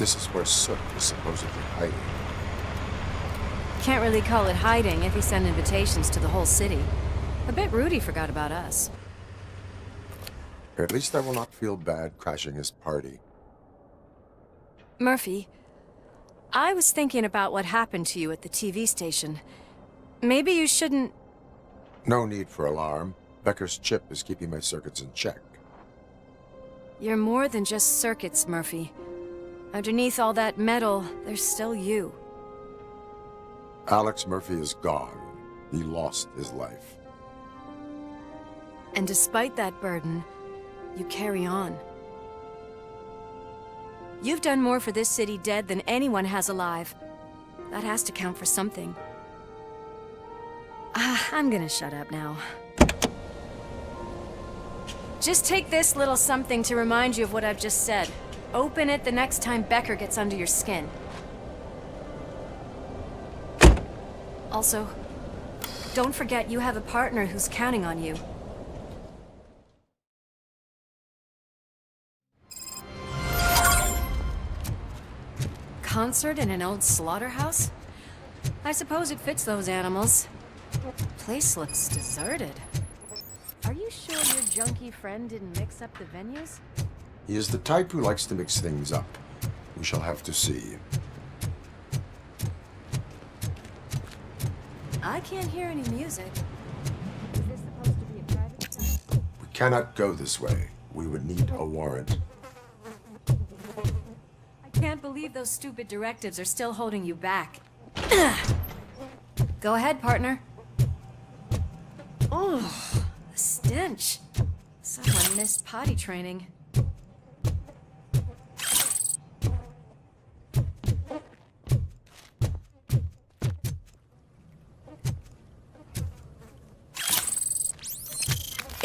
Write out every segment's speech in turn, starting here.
This is where Soot is supposedly hiding. Can't really call it hiding if he sent invitations to the whole city. A bit rude he forgot about us. At least I will not feel bad crashing his party. Murphy, I was thinking about what happened to you at the TV station. Maybe you shouldn't... No need for alarm. Becker's chip is keeping my circuits in check. You're more than just circuits, Murphy. Underneath all that metal, there's still you. Alex Murphy is gone. He lost his life. And despite that burden, you carry on. You've done more for this city dead than anyone has alive. That has to count for something. I'm gonna shut up now. Just take this little something to remind you of what I've just said. Open it the next time Becker gets under your skin. Also, don't forget you have a partner who's counting on you. Concert in an old slaughterhouse? I suppose it fits those animals. Place looks deserted. Are you sure your junkie friend didn't mix up the venues? He is the type who likes to mix things up. We shall have to see. I can't hear any music. Is this supposed to be a private site? We cannot go this way. We would need a warrant. I can't believe those stupid directives are still holding you back. Go ahead, partner. Oh, the stench. Someone missed potty training.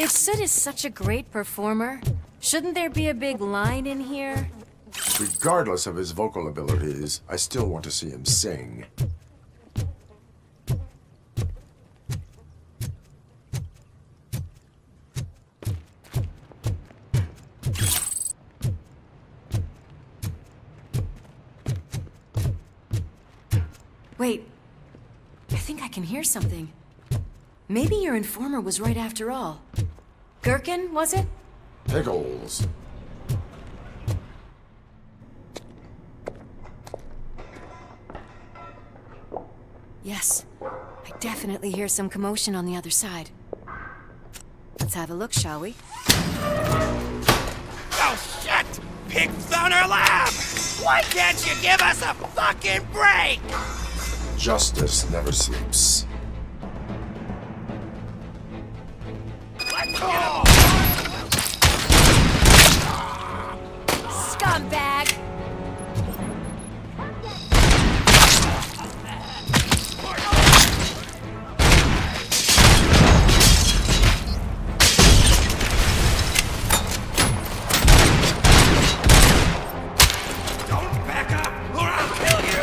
If Sid is such a great performer, shouldn't there be a big line in here? Regardless of his vocal abilities, I still want to see him sing. Wait, I think I can hear something. Maybe your informer was right after all. Gherkin, was it? Pickles. Yes, I definitely hear some commotion on the other side. Let's have a look, shall we? Oh, shit! Pig found our lab! Why can't you give us a fucking break? Justice never sleeps. Let's go! Scumbag! Don't back up, or I'll kill you!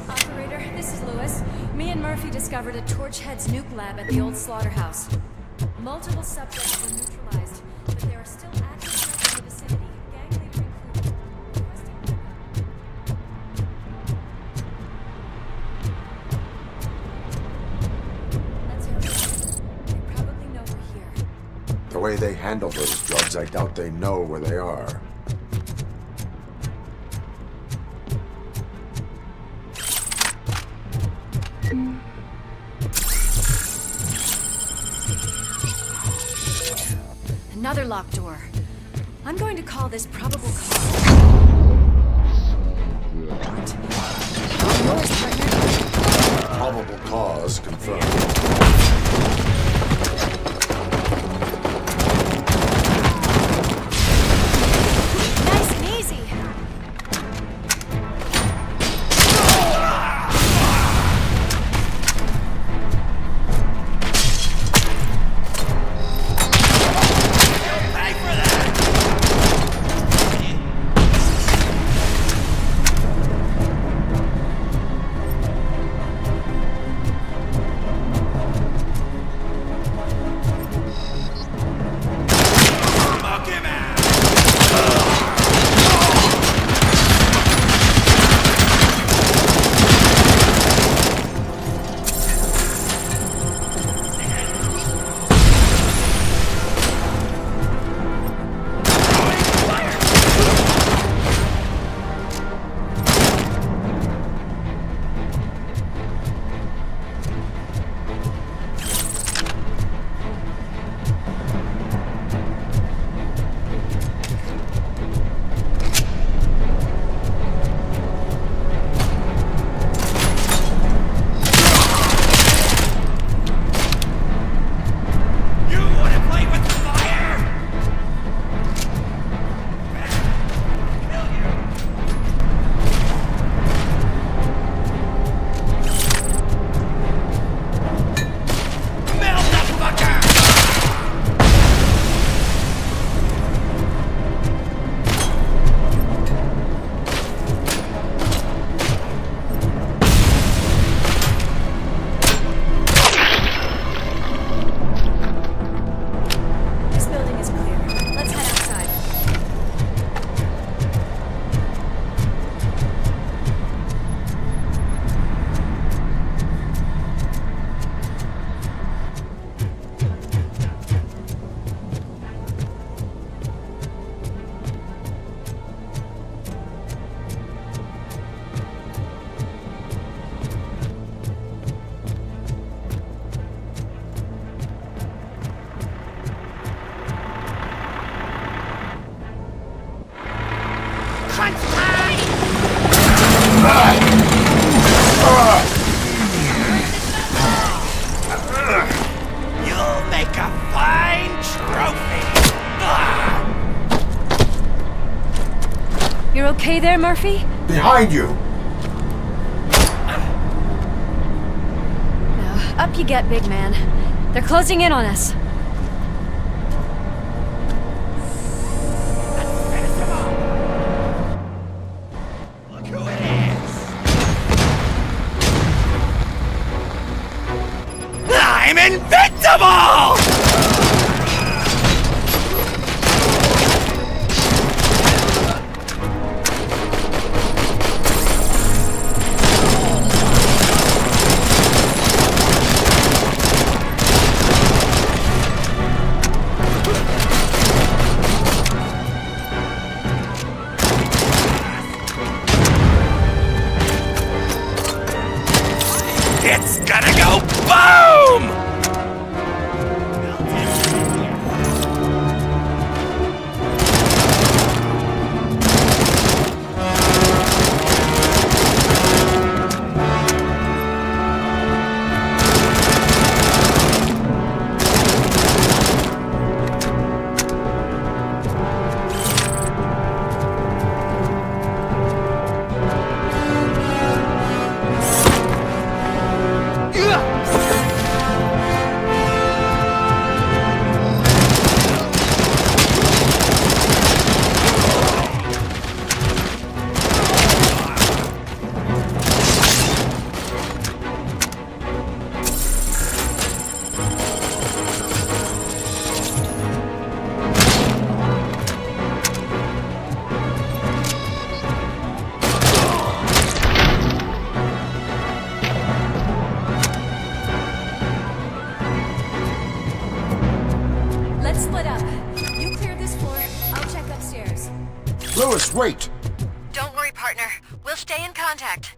Operator, this is Lewis. Me and Murphy discovered a Torchhead's nuke lab at the old slaughterhouse. Multiple subjects were neutralized, but there are still active threats in the vicinity, gang leader included. Requesting backup. Let's hurry. They probably know we're here. The way they handle those drugs, I doubt they know where they are. Another locked door. I'm going to call this probable cause. What? Yours, partner. Probable cause confirmed. Nice and easy. crunch time! You'll make a fine trophy! You're okay there, Murphy? Behind you! No. Up you get, big man. They're closing in on us. Look who it is! I'm invincible! It's gonna go boom! Let's split up. You clear this floor, I'll check upstairs. Lewis, wait! Don't worry, partner. We'll stay in contact.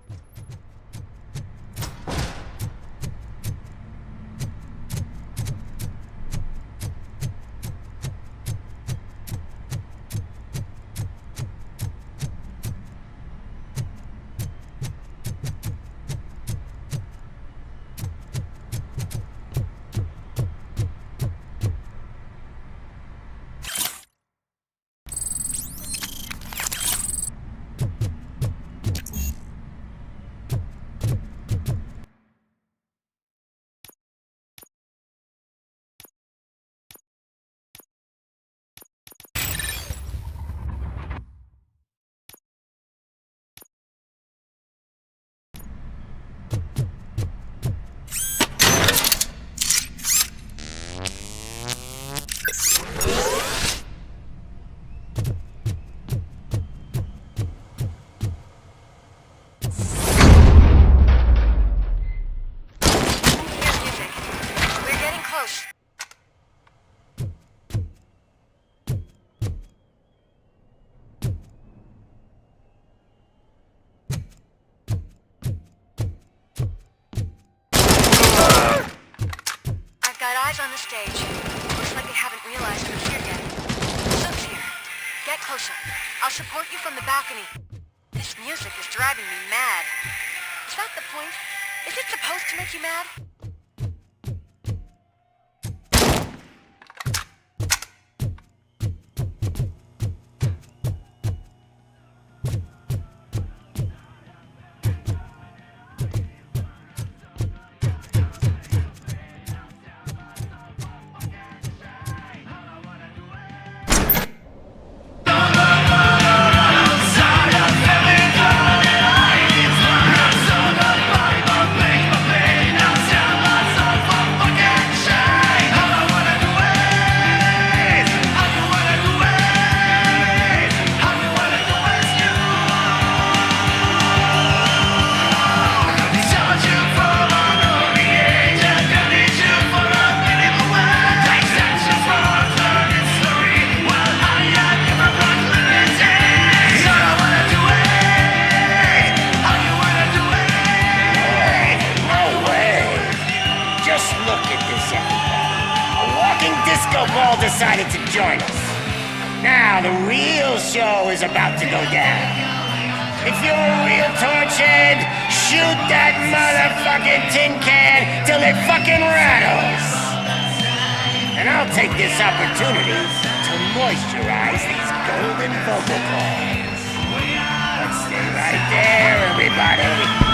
Eyes on the stage. Looks like they haven't realized we're here yet. Sook's here. Get closer. I'll support you from the balcony. This music is driving me mad. Is that the point? Is it supposed to make you mad? Now how the real show is about to go down. If you're a real torchhead, shoot that motherfucking tin can till it fucking rattles. And I'll take this opportunity to moisturize these golden vocal cords. Let's stay right there, everybody.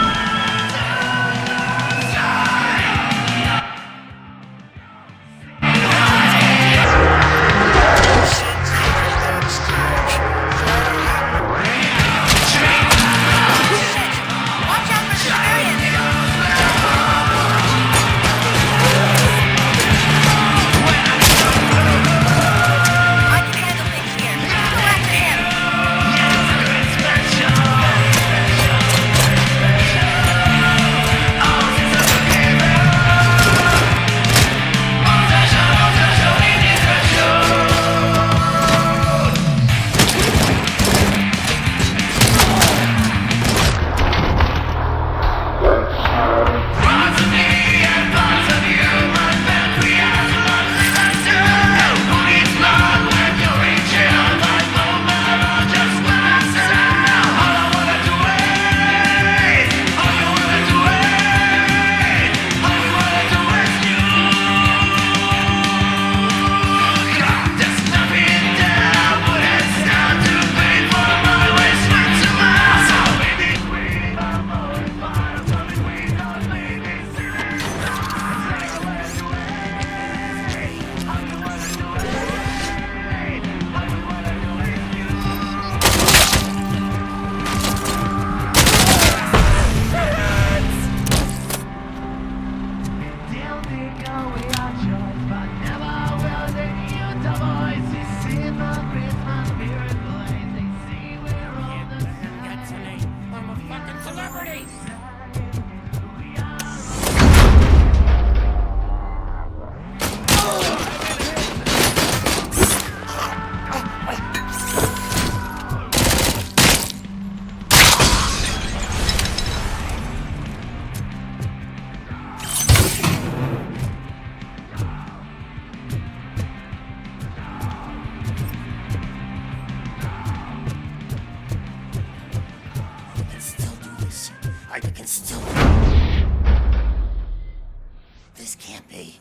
This can't be.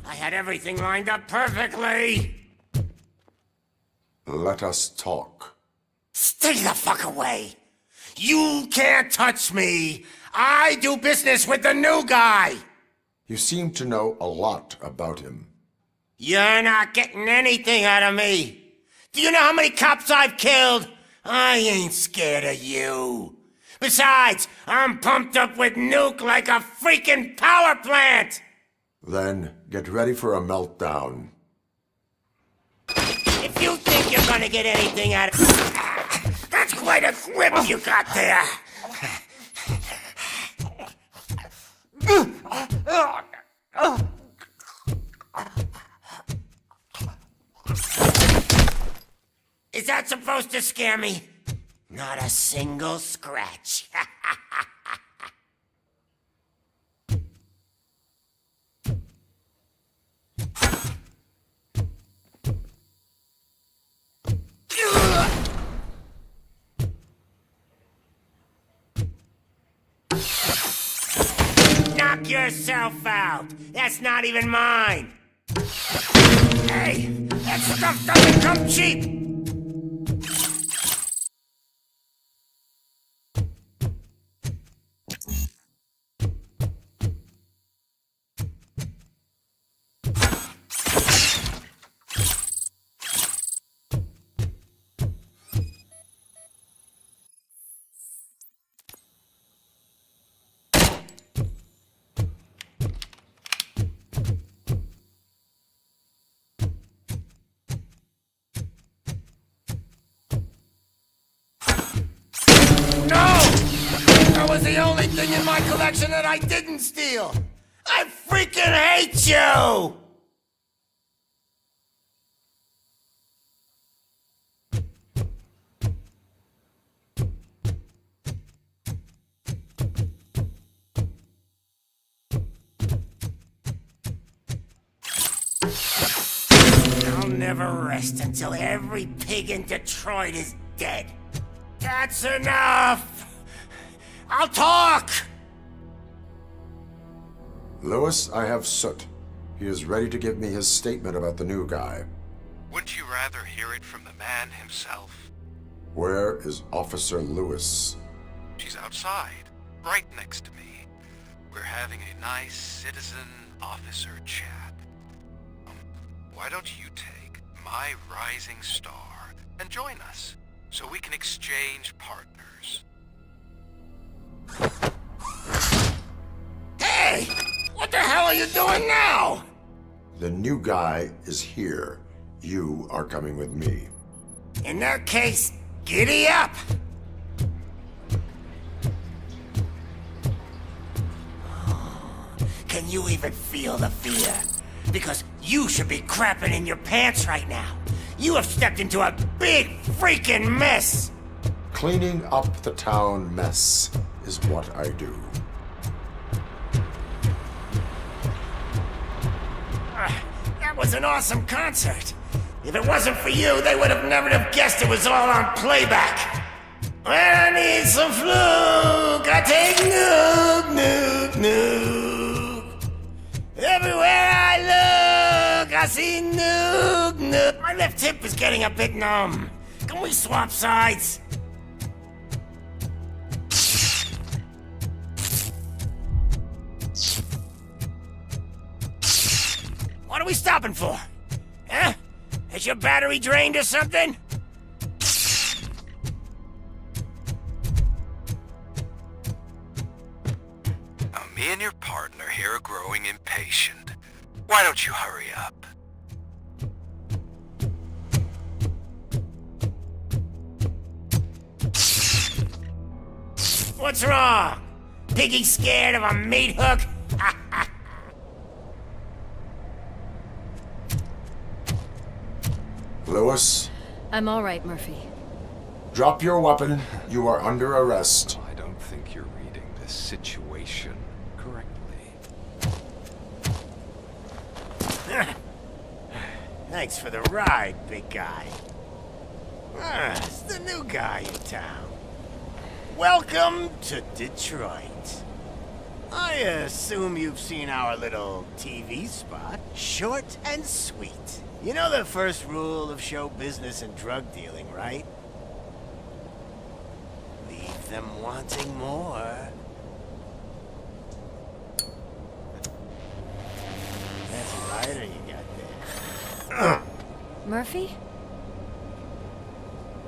I had everything lined up perfectly. Let us talk. Stay the fuck away. You can't touch me. I do business with the new guy. You seem to know a lot about him. You're not getting anything out of me. Do you know how many cops I've killed? I ain't scared of you. Besides, I'm pumped up with nuke like a freaking power plant. Then get ready for a meltdown. If you think you're gonna get anything out of... That's quite a grip you got there. Is that supposed to scare me? Not a single scratch. Knock yourself out. That's not even mine. Hey, that stuff doesn't come cheap. That was the only thing in my collection that I didn't steal! I freaking hate you! I'll never rest until every pig in Detroit is dead. That's enough! I'll talk! Lewis, I have Soot. He is ready to give me his statement about the new guy. Wouldn't you rather hear it from the man himself? Where is Officer Lewis? She's outside, right next to me. We're having a nice citizen-officer chat. Why don't you take my rising star and join us, so we can exchange partners? Hey! What the hell are you doing now? The new guy is here. You are coming with me. In that case, giddy up! Can you even feel the fear? Because you should be crapping in your pants right now. You have stepped into a big freaking mess! Cleaning up the town mess is what I do. That was an awesome concert. If it wasn't for you, they would have never have guessed it was all on playback. When I need some fluke, I take nuke, nuke, nuke. Everywhere I look, I see nuke, nuke. My left hip is getting a bit numb. Can we swap sides? What are we stopping for? Huh? Is your battery drained or something? Now, me and your partner here are growing impatient. Why don't you hurry up? What's wrong? Piggy scared of a meat hook? Lewis, I'm all right, Murphy. drop your weapon. You are under arrest. I don't think you're reading this situation correctly. Thanks for the ride, big guy. It's the new guy in town. Welcome to Detroit. I assume you've seen our little TV spot. Short and sweet. You know the first rule of show business and drug dealing, right? Leave them wanting more. That's a lighter you got there. Murphy?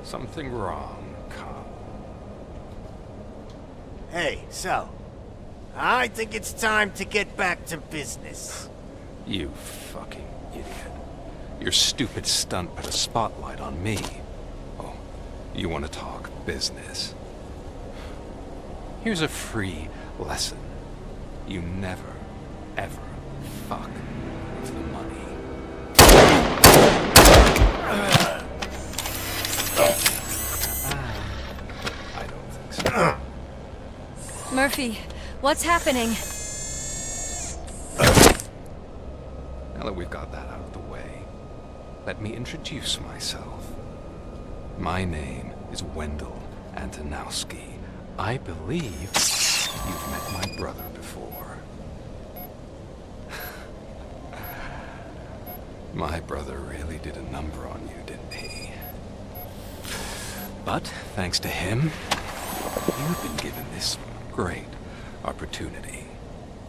Something wrong, cop. Hey, so, I think it's time to get back to business. You fucking idiot. Your stupid stunt put a spotlight on me. Oh, you want to talk business? Here's a free lesson. You never, ever fuck with the money. I don't think so. Murphy, what's happening? Now that we've got that out of the way, let me introduce myself. My name is Wendell Antonowski. I believe you've met my brother before. My brother really did a number on you, didn't he? But thanks to him, you've been given this great opportunity.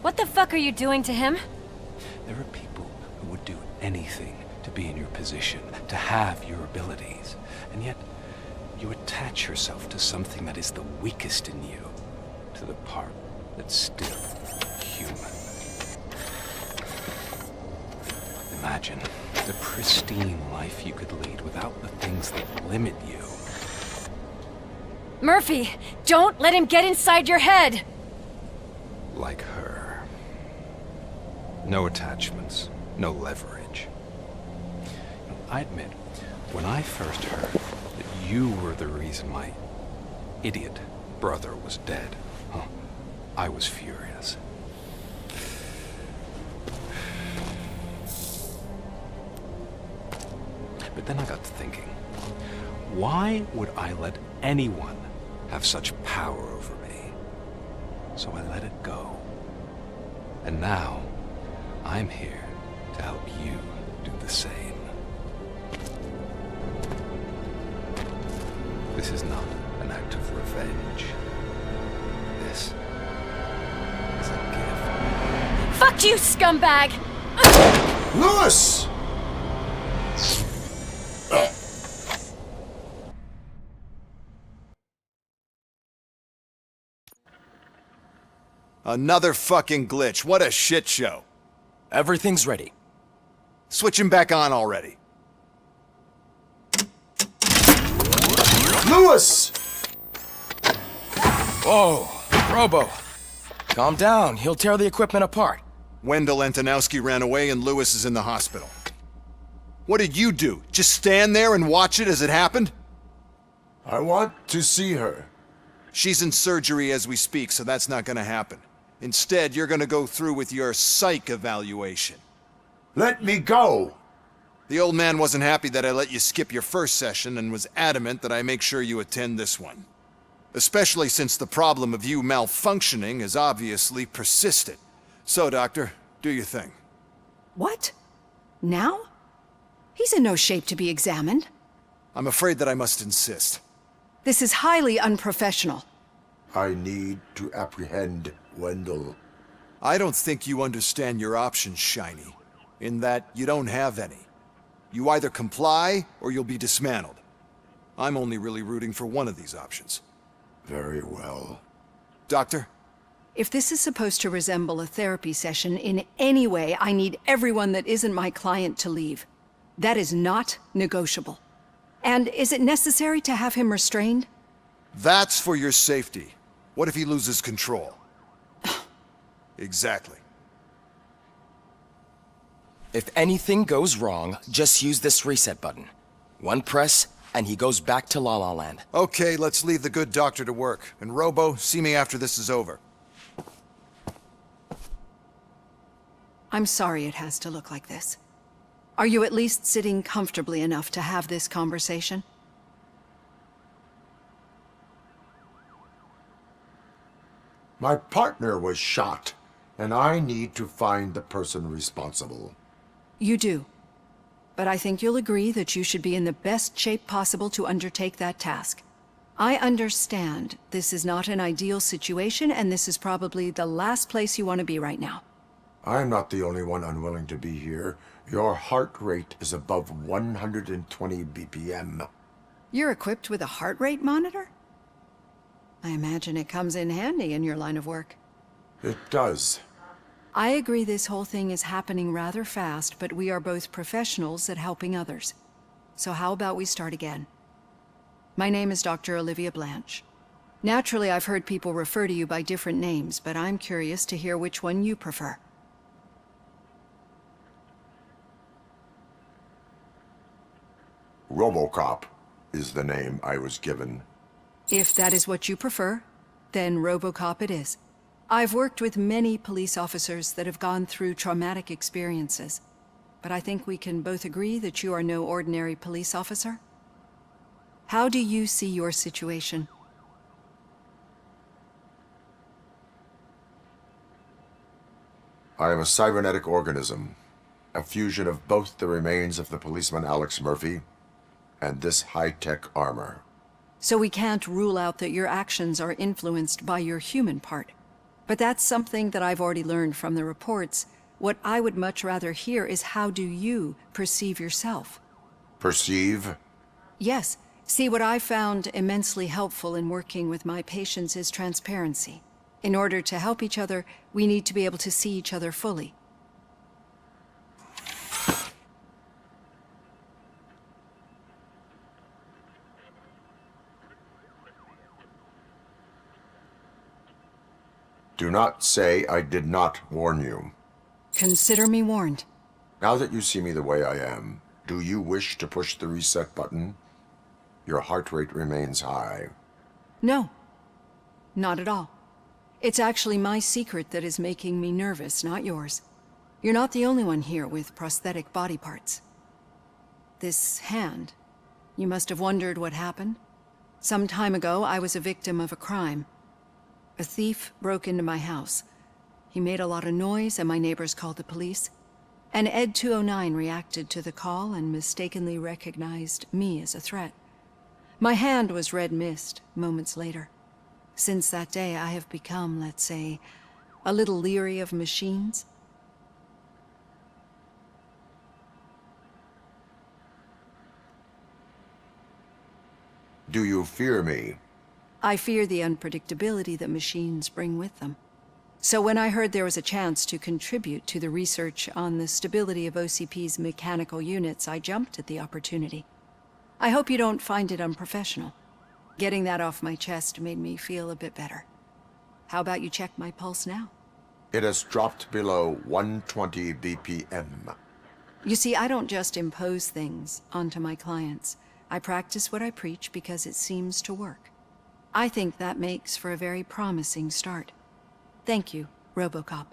What the fuck are you doing to him? There are people who would do anything to be in your position, to have your abilities, and yet you attach yourself to something that is the weakest in you, to the part that's still human. Imagine the pristine life you could lead without the things that limit you. Murphy, don't let him get inside your head! Like her. No attachments, no leverage. I admit, when I first heard that you were the reason my idiot brother was dead, I was furious. Then I got to thinking, why would I let anyone have such power over me? So I let it go. And now, I'm here to help you do the same. This is not an act of revenge. This is a gift. Fuck you, scumbag! Lewis! Another fucking glitch. What a shit show. Everything's ready. Switch him back on already. Lewis! Whoa, Robo. Calm down. He'll tear the equipment apart. Wendell Antonowski ran away and Lewis is in the hospital. What did you do? Just stand there and watch it as it happened? I want to see her. She's in surgery as we speak, so that's not gonna happen. Instead, you're gonna go through with your psych evaluation. Let me go! The old man wasn't happy that I let you skip your first session and was adamant that I make sure you attend this one. Especially since the problem of you malfunctioning is obviously persistent. So, Doctor, do your thing. What? Now? He's in no shape to be examined. I'm afraid that I must insist. This is highly unprofessional. I need to apprehend Wendell. I don't think you understand your options, Shiny. In that you don't have any. You either comply, or you'll be dismantled. I'm only really rooting for one of these options. Very well. Doctor? If this is supposed to resemble a therapy session in any way, I need everyone that isn't my client to leave. That is not negotiable. And is it necessary to have him restrained? That's for your safety. What if he loses control? Exactly. If anything goes wrong, just use this reset button. One press, and he goes back to La La Land. Okay, let's leave the good doctor to work. And Robo, see me after this is over. I'm sorry it has to look like this. Are you at least sitting comfortably enough to have this conversation? My partner was shot, and I need to find the person responsible. You do. But I think you'll agree that you should be in the best shape possible to undertake that task. I understand this is not an ideal situation, and this is probably the last place you want to be right now. I'm not the only one unwilling to be here. Your heart rate is above 120 BPM. You're equipped with a heart rate monitor? I imagine it comes in handy in your line of work. It does. I agree this whole thing is happening rather fast, but we are both professionals at helping others. So how about we start again? My name is Dr. Olivia Blanche. Naturally, I've heard people refer to you by different names, but I'm curious to hear which one you prefer. RoboCop is the name I was given. If that is what you prefer, then RoboCop it is. I've worked with many police officers that have gone through traumatic experiences, but I think we can both agree that you are no ordinary police officer. How do you see your situation? I am a cybernetic organism, a fusion of both the remains of the policeman Alex Murphy and this high-tech armor. So we can't rule out that your actions are influenced by your human part. But that's something that I've already learned from the reports. What I would much rather hear is how do you perceive yourself? Perceive? Yes. See, what I found immensely helpful in working with my patients is transparency. In order to help each other, we need to be able to see each other fully. Do not say I did not warn you. Consider me warned. Now that you see me the way I am, do you wish to push the reset button? Your heart rate remains high. No. Not at all. It's actually my secret that is making me nervous, not yours. You're not the only one here with prosthetic body parts. This hand. You must have wondered what happened. Some time ago, I was a victim of a crime. A thief broke into my house. He made a lot of noise, and my neighbors called the police. And Ed 209 reacted to the call and mistakenly recognized me as a threat. My hand was red mist moments later. Since that day, I have become, let's say, a little leery of machines. Do you fear me? I fear the unpredictability that machines bring with them. So when I heard there was a chance to contribute to the research on the stability of OCP's mechanical units, I jumped at the opportunity. I hope you don't find it unprofessional. Getting that off my chest made me feel a bit better. How about you check my pulse now? It has dropped below 120 BPM. You see, I don't just impose things onto my clients. I practice what I preach because it seems to work. I think that makes for a very promising start. Thank you, RoboCop.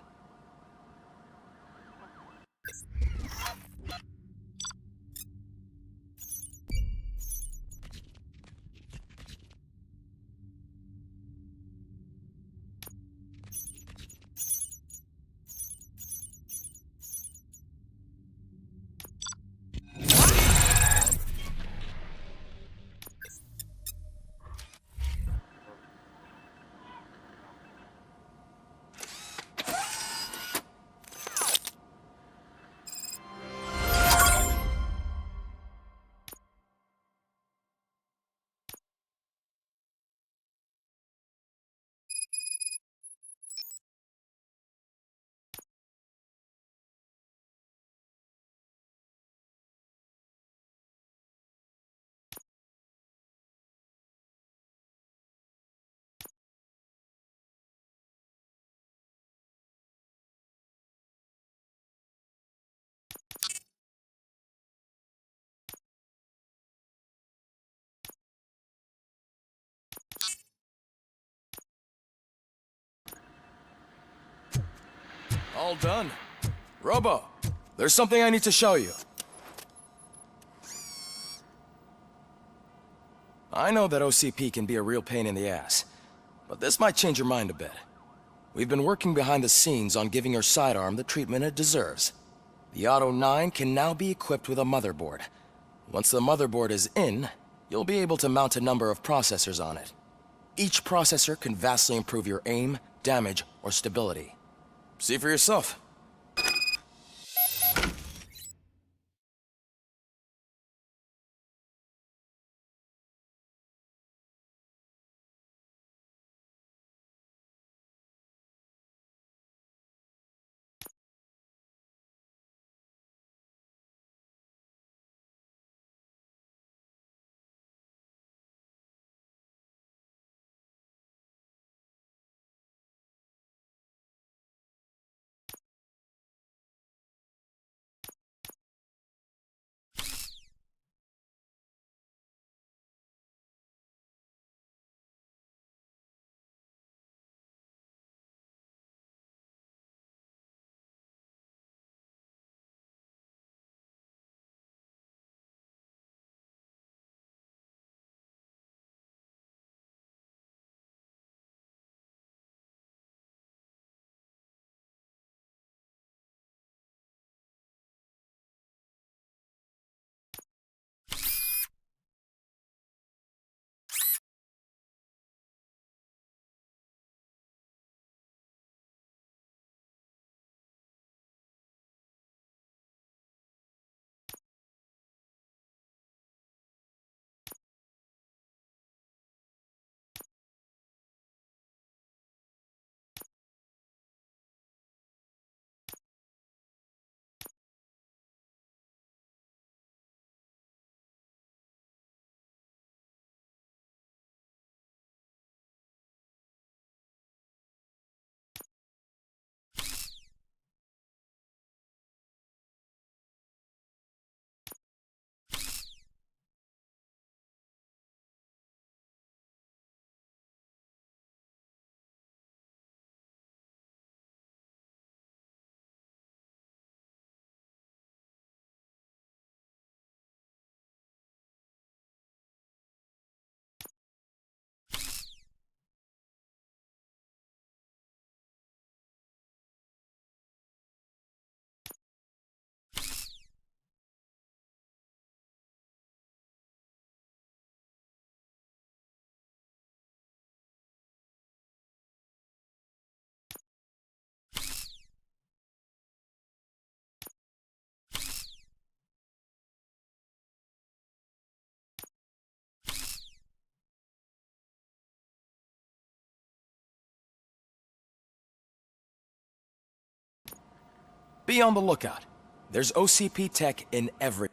All done. Robo, there's something I need to show you. I know that OCP can be a real pain in the ass, but this might change your mind a bit. We've been working behind the scenes on giving your sidearm the treatment it deserves. The Auto 9 can now be equipped with a motherboard. Once the motherboard is in, you'll be able to mount a number of processors on it. Each processor can vastly improve your aim, damage, or stability. See for yourself. Be on the lookout. There's OCP tech in every...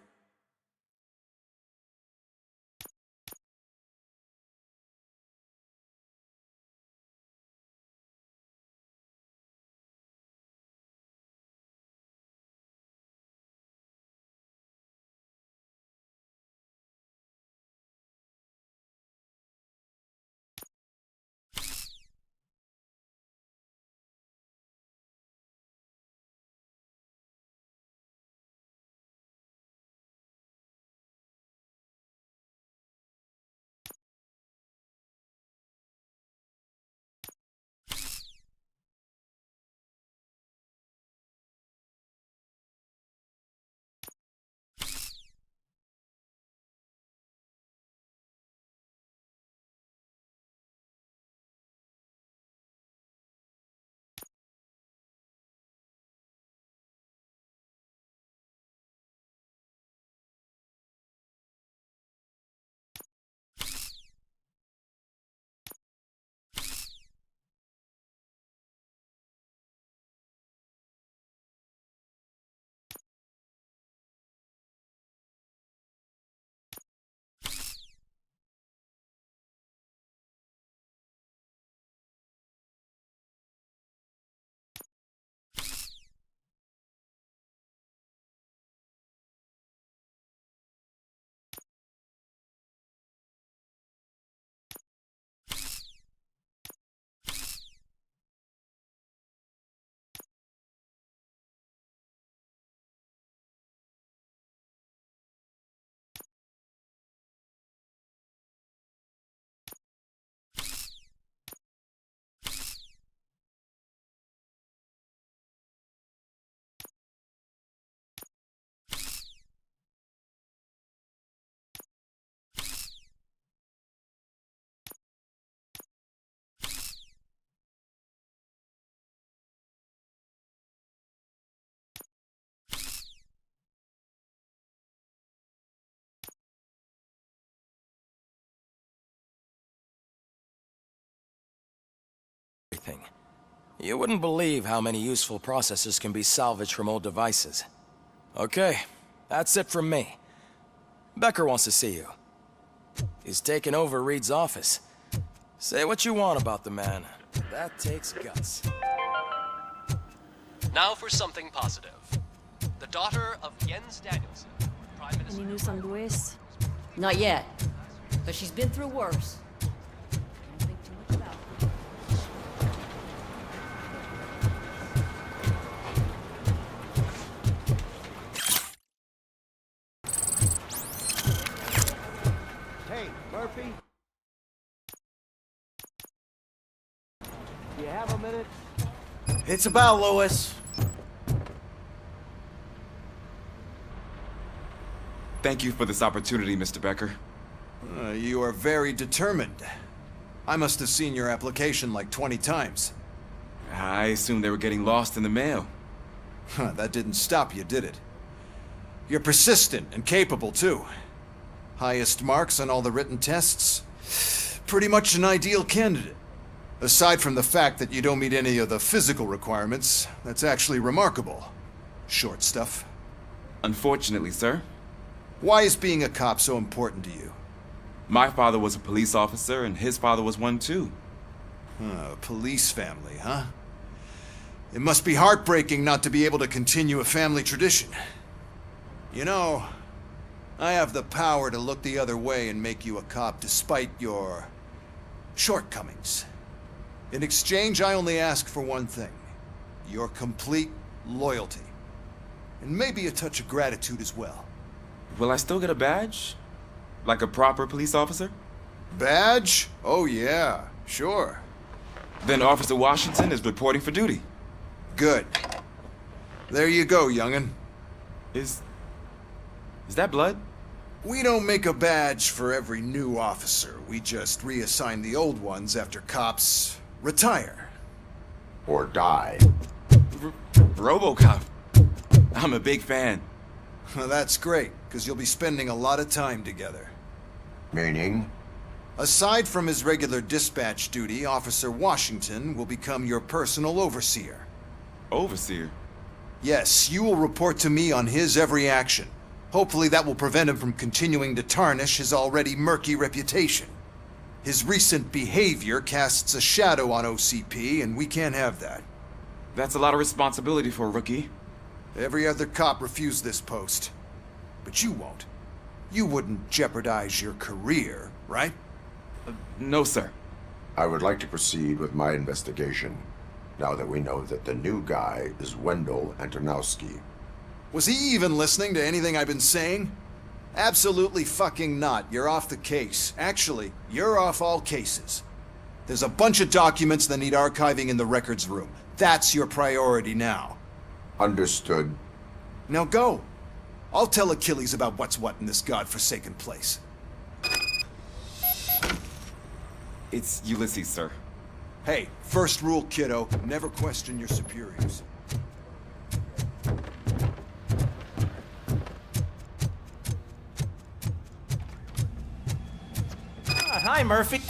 Everything. You wouldn't believe how many useful processors can be salvaged from old devices. Okay, that's it from me. Becker wants to see you. He's taken over Reed's office. Say what you want about the man. That takes guts. Now for something positive. The daughter of Jens Danielson, Prime Minister... Any news on Luis? Not yet, but she's been through worse. Don't think too much about her. Hey, Murphy? You have a minute? It's about Lewis. Thank you for this opportunity, Mr. Becker. You are very determined. I must have seen your application like 20 times. I assumed they were getting lost in the mail. That didn't stop you, did it? You're persistent and capable, too. Highest marks on all the written tests. Pretty much an ideal candidate. Aside from the fact that you don't meet any of the physical requirements, that's actually remarkable. Short stuff. Unfortunately, sir. Why is being a cop so important to you? My father was a police officer, and his father was one too. A police family, huh? It must be heartbreaking not to be able to continue a family tradition. You know, I have the power to look the other way and make you a cop despite your shortcomings. In exchange, I only ask for one thing. Your complete loyalty. And maybe a touch of gratitude as well. Will I still get a badge? Like a proper police officer? Badge? Oh yeah, sure. Then Officer Washington is reporting for duty. Good. There you go, young'un. Is that blood? We don't make a badge for every new officer. We just reassign the old ones after cops retire. Or die. RoboCop. I'm a big fan. Well, that's great, because you'll be spending a lot of time together. Meaning? Aside from his regular dispatch duty, Officer Washington will become your personal overseer. Overseer? Yes, you will report to me on his every action. Hopefully that will prevent him from continuing to tarnish his already murky reputation. His recent behavior casts a shadow on OCP, and we can't have that. That's a lot of responsibility for a rookie. Every other cop refused this post. But you won't. You wouldn't jeopardize your career, right? No, sir. I would like to proceed with my investigation, now that we know that the new guy is Wendell Antonowski. Was he even listening to anything I've been saying? Absolutely fucking not. You're off the case. Actually, you're off all cases. There's a bunch of documents that need archiving in the records room. That's your priority now. Understood. Now go. I'll tell Achilles about what's what in this godforsaken place. It's Ulysses, sir. Hey, first rule, kiddo, never question your superiors. Hi, Murphy.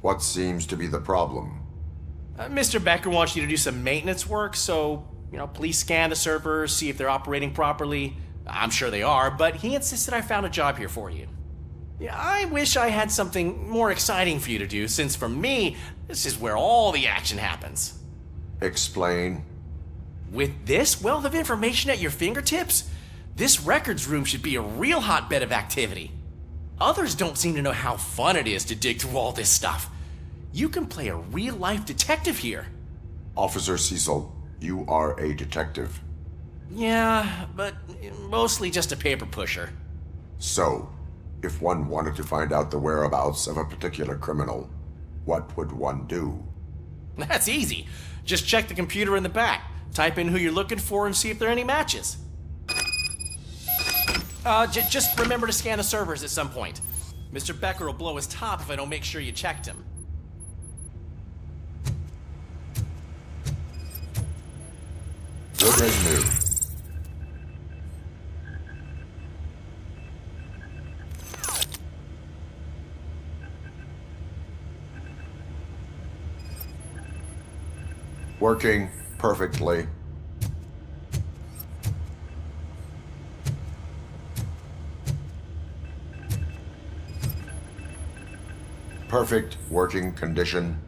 What seems to be the problem? Mr. Becker wants you to do some maintenance work, so, please scan the servers, see if they're operating properly. I'm sure they are, but he insisted I found a job here for you. Yeah, I wish I had something more exciting for you to do, since for me, this is where all the action happens. Explain. With this wealth of information at your fingertips, this records room should be a real hotbed of activity. Others don't seem to know how fun it is to dig through all this stuff. You can play a real-life detective here. Officer Cecil, you are a detective. Yeah, but mostly just a paper pusher. So, if one wanted to find out the whereabouts of a particular criminal, what would one do? That's easy. Just check the computer in the back, type in who you're looking for, and see if there are any matches. Just remember to scan the servers at some point. Mr. Becker will blow his top if I don't make sure you checked him. Good as new. Working perfectly. Perfect working condition.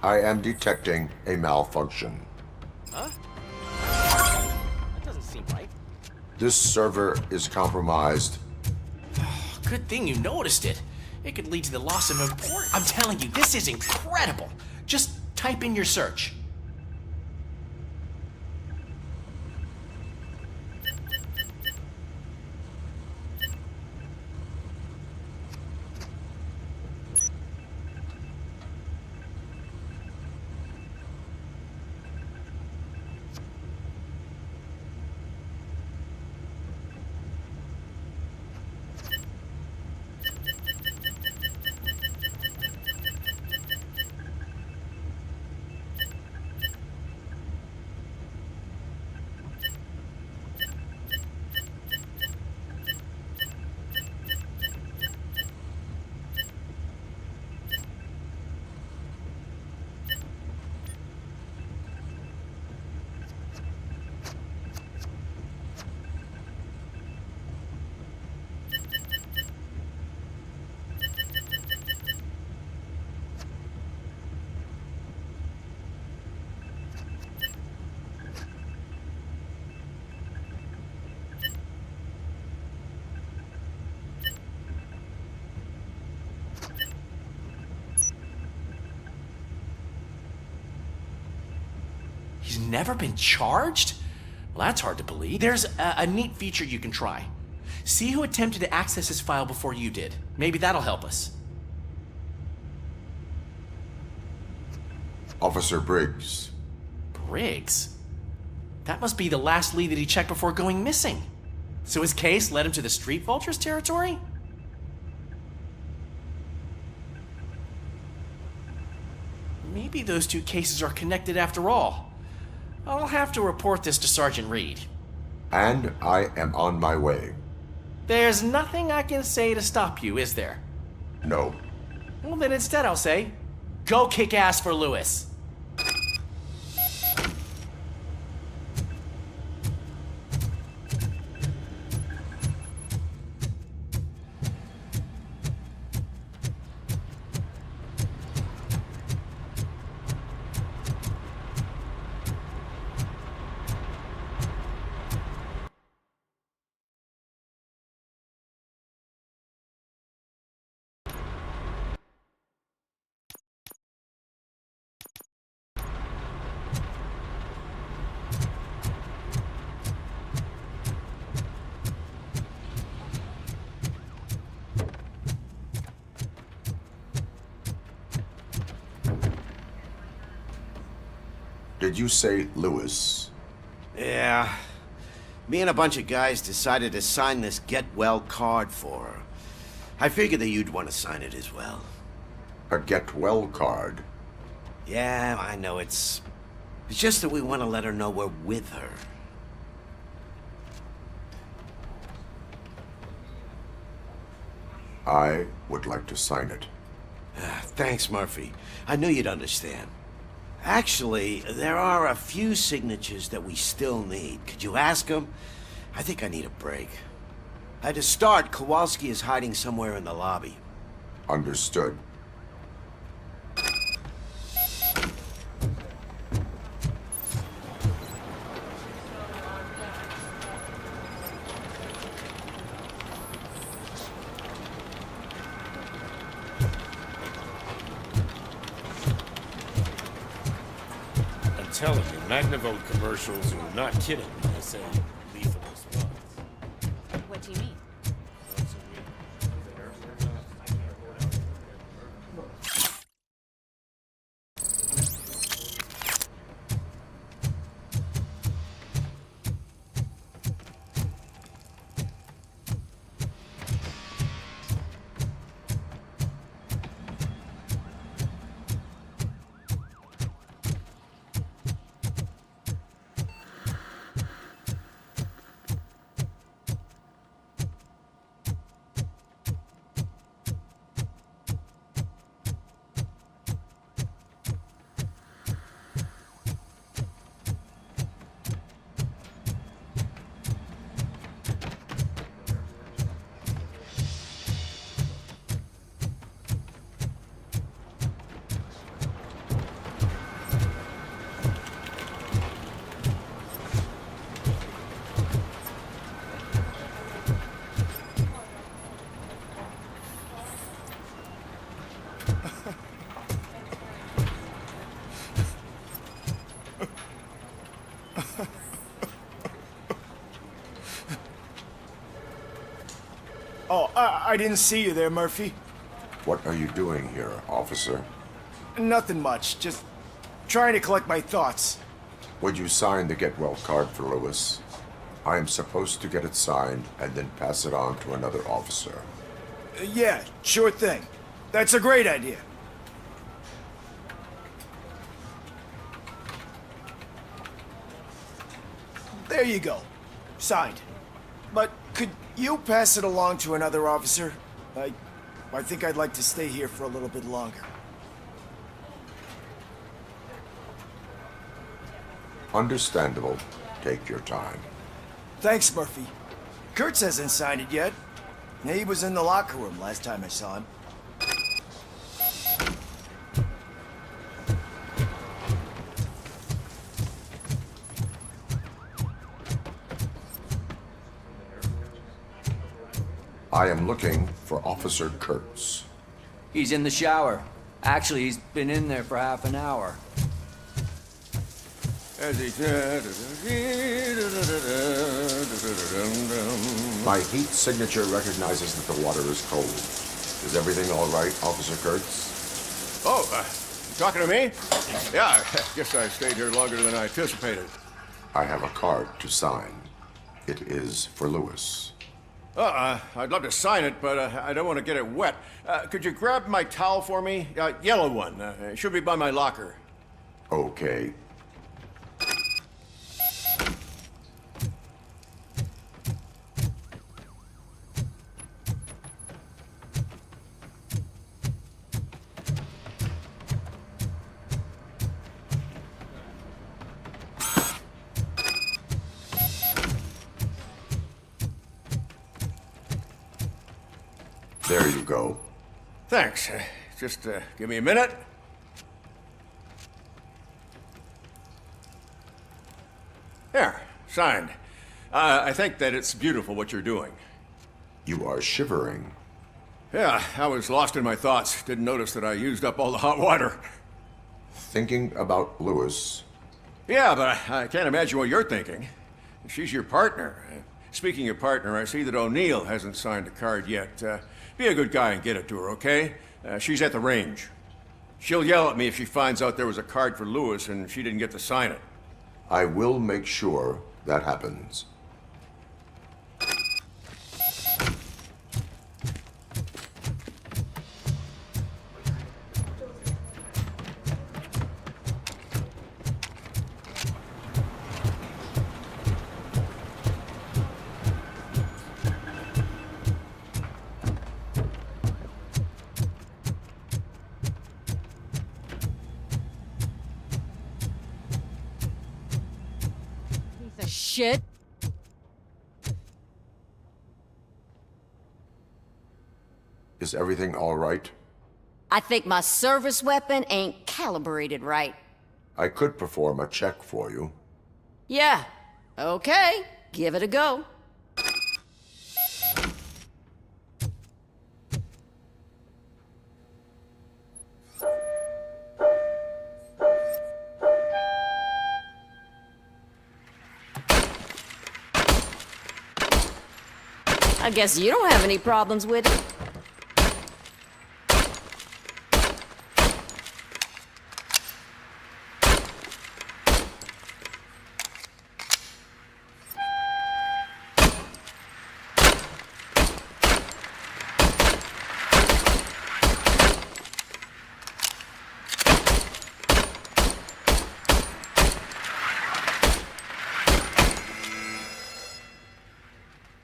I am detecting a malfunction. Huh? That doesn't seem right. This server is compromised. Good thing you noticed it. It could lead to the loss of important... I'm telling you, this is incredible. Just type in your search. He's never been charged? Well, that's hard to believe. There's a neat feature you can try. See who attempted to access his file before you did. Maybe that'll help us. Officer Briggs. Briggs? That must be the last lead that he checked before going missing. So his case led him to the Street Vultures territory? Maybe those two cases are connected after all. I'll have to report this to Sergeant Reed. And I am on my way. There's nothing I can say to stop you, is there? No. Well, then instead I'll say, go kick ass for Lewis. Did you say Lewis? Yeah. Me and a bunch of guys decided to sign this get well card for her. I figured that you'd want to sign it as well. A get well card? Yeah, I know it's just that we want to let her know we're with her. I would like to sign it. Thanks, Murphy. I knew you'd understand. Actually, there are a few signatures that we still need. Could you ask them? I think I need a break. To start, Kowalski is hiding somewhere in the lobby. Understood. Telling you, Magnavolt commercials are not kidding when they say lethal response. What do you mean? Oh, I didn't see you there, Murphy. What are you doing here, officer? Nothing much, just trying to collect my thoughts. Would you sign the get well card for Lewis? I am supposed to get it signed and then pass it on to another officer. Yeah, sure thing. That's a great idea. There you go. Signed. But could you pass it along to another officer? I think I'd like to stay here for a little bit longer. Understandable. Take your time. Thanks, Murphy. Kurtz hasn't signed it yet. He was in the locker room last time I saw him. I am looking for Officer Kurtz. He's in the shower. Actually, he's been in there for half an hour. My heat signature recognizes that the water is cold. Is everything all right, Officer Kurtz? Oh, talking to me? Yeah, I guess I stayed here longer than I anticipated. I have a card to sign. It is for Lewis. I'd love to sign it, but I don't want to get it wet. Could you grab my towel for me? Yellow one. It should be by my locker. Okay. There you go. Thanks. Just give me a minute. There, signed. I think that it's beautiful what you're doing. You are shivering. Yeah, I was lost in my thoughts. Didn't notice that I used up all the hot water. Thinking about Lewis. Yeah, but I can't imagine what you're thinking. She's your partner. Speaking of partner, I see that O'Neill hasn't signed a card yet. Be a good guy and get it to her, okay? She's at the range. She'll yell at me if she finds out there was a card for Lewis and she didn't get to sign it. I will make sure that happens. Shit. Is everything all right? I think my service weapon ain't calibrated right. I could perform a check for you. Yeah. Okay. Give it a go. I guess you don't have any problems with it.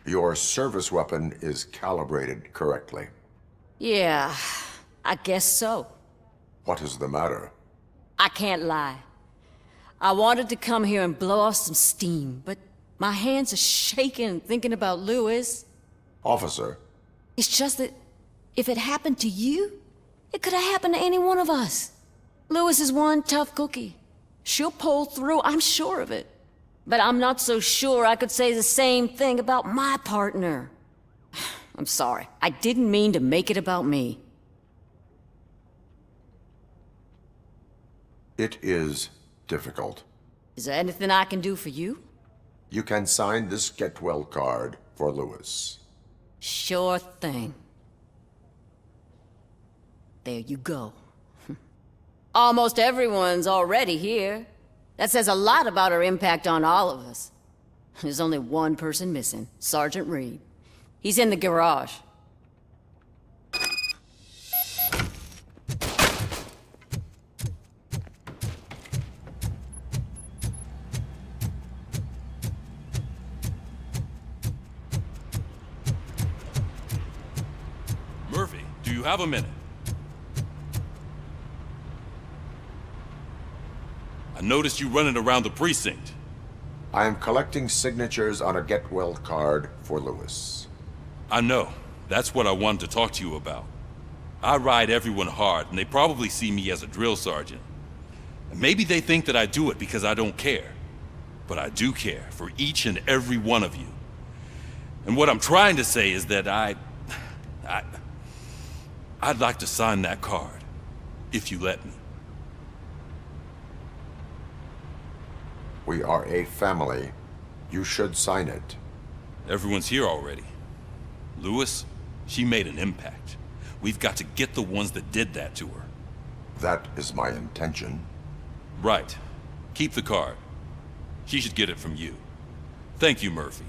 Your service weapon is calibrated correctly. Yeah, I guess so. What is the matter? I can't lie. I wanted to come here and blow off some steam, but my hands are shaking thinking about Lewis. Officer. It's just that if it happened to you, it could have happened to any one of us. Lewis is one tough cookie. She'll pull through, I'm sure of it. But I'm not so sure I could say the same thing about my partner. I'm sorry. I didn't mean to make it about me. It is difficult. Is there anything I can do for you? You can sign this get well card for Lewis. Sure thing. There you go. Almost everyone's already here. That says a lot about her impact on all of us. There's only one person missing, Sergeant Reed. He's in the garage. Murphy, do you have a minute? I noticed you running around the precinct. I am collecting signatures on a get well card for Lewis. I know. That's what I wanted to talk to you about. I ride everyone hard, and they probably see me as a drill sergeant. And maybe they think that I do it because I don't care. But I do care for each and every one of you. And what I'm trying to say is that I'd like to sign that card, if you let me. We are a family. You should sign it. Everyone's here already. Lewis, she made an impact. We've got to get the ones that did that to her. That is my intention. Right. Keep the card. She should get it from you. Thank you, Murphy.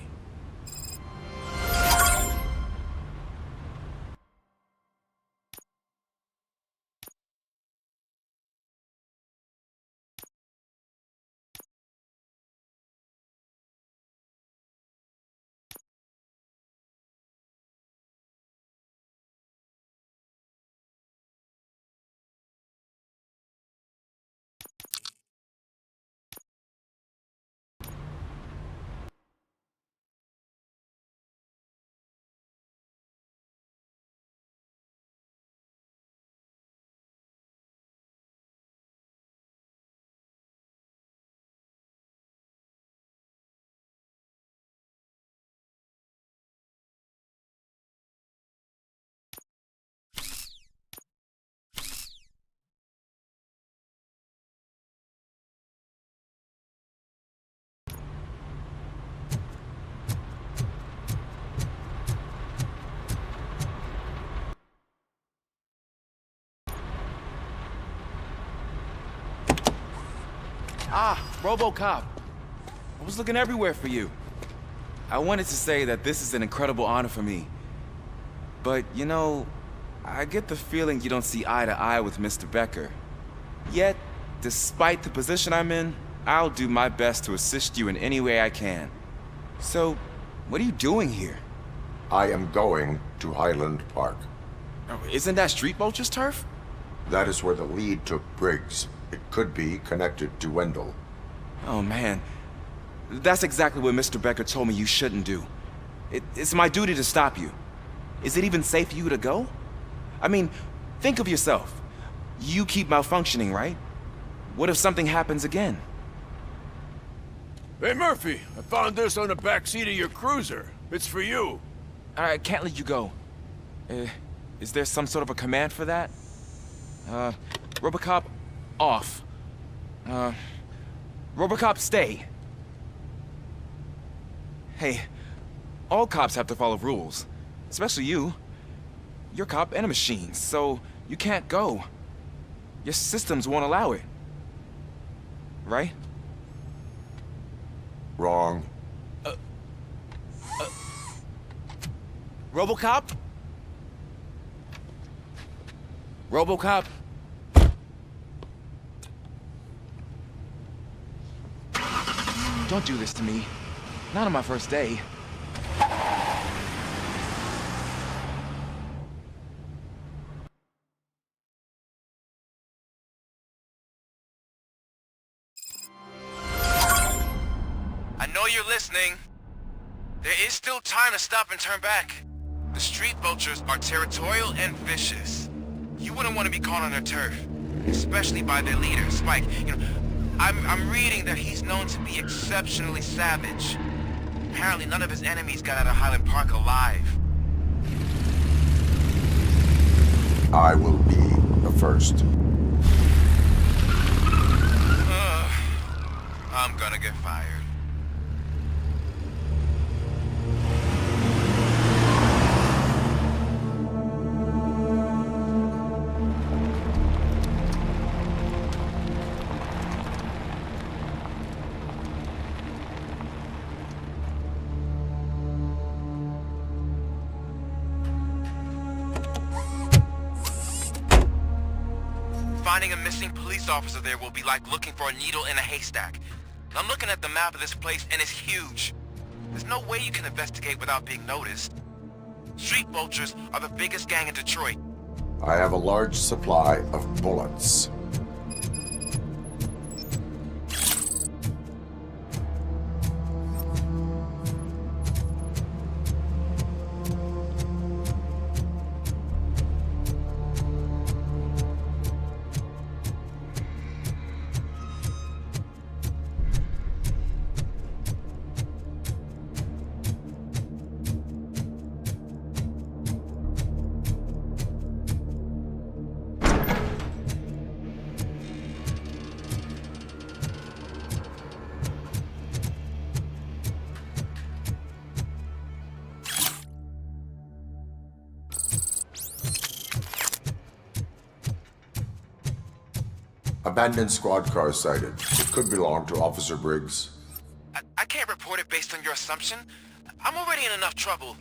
Ah, RoboCop. I was looking everywhere for you. I wanted to say that this is an incredible honor for me. But, you know, I get the feeling you don't see eye to eye with Mr. Becker. Yet, despite the position I'm in, I'll do my best to assist you in any way I can. So, what are you doing here? I am going to Highland Park. Oh, isn't that Street Vulture's turf? That is where the lead took Briggs. It could be connected to Wendell. Oh, man. That's exactly what Mr. Becker told me you shouldn't do. It's my duty to stop you. Is it even safe for you to go? I mean, think of yourself. You keep malfunctioning, right? What if something happens again? Hey, Murphy, I found this on the back seat of your cruiser. It's for you. I can't let you go. Is there some sort of a command for that? RoboCop, off. RoboCop, stay. Hey, all cops have to follow rules. Especially you. You're a cop and a machine, so you can't go. Your systems won't allow it. Right? Wrong. RoboCop? RoboCop? Don't do this to me. Not on my first day. I know you're listening. There is still time to stop and turn back. The street vultures are territorial and vicious. You wouldn't want to be caught on their turf, especially by their leader, Spike. You know, I'm reading that he's known to be exceptionally savage. Apparently none of his enemies got out of Highland Park alive. I will be the first. I'm gonna get fired. Finding a missing police officer there will be like looking for a needle in a haystack. I'm looking at the map of this place and it's huge. There's no way you can investigate without being noticed. Street vultures are the biggest gang in Detroit. I have a large supply of bullets. Abandoned squad car sighted. It could belong to Officer Briggs. I can't report it based on your assumption. I'm already in enough trouble.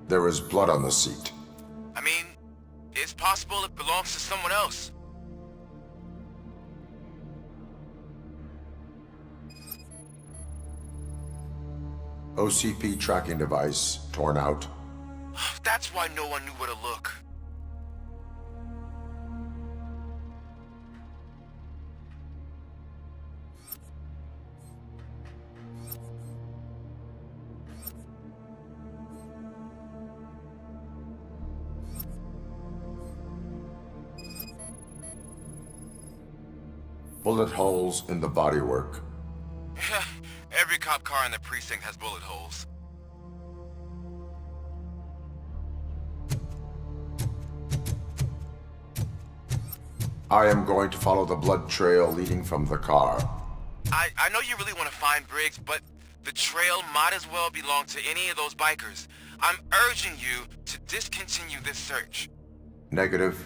There is blood on the seat. I mean, it's possible it belongs to someone else. OCP tracking device torn out. That's why no one knew where to look. Bullet holes in the bodywork. Every cop car in the precinct has bullet holes. I am going to follow the blood trail leading from the car. I know you really want to find Briggs, but the trail might as well belong to any of those bikers. I'm urging you to discontinue this search. Negative.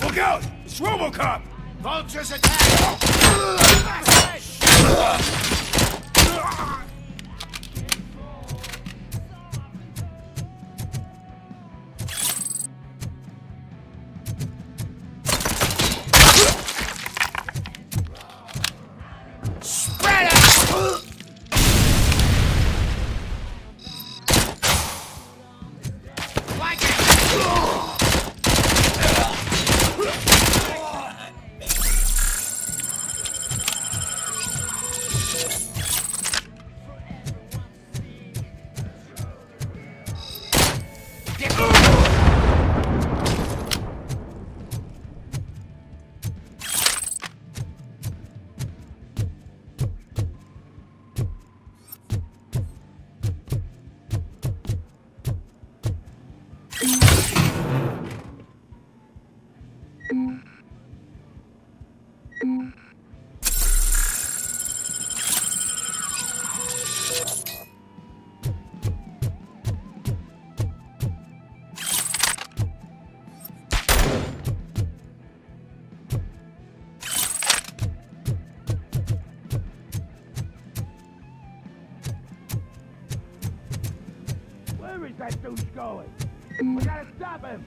Look out! It's RoboCop! Vultures attack! Where is that douche going? We gotta stop him!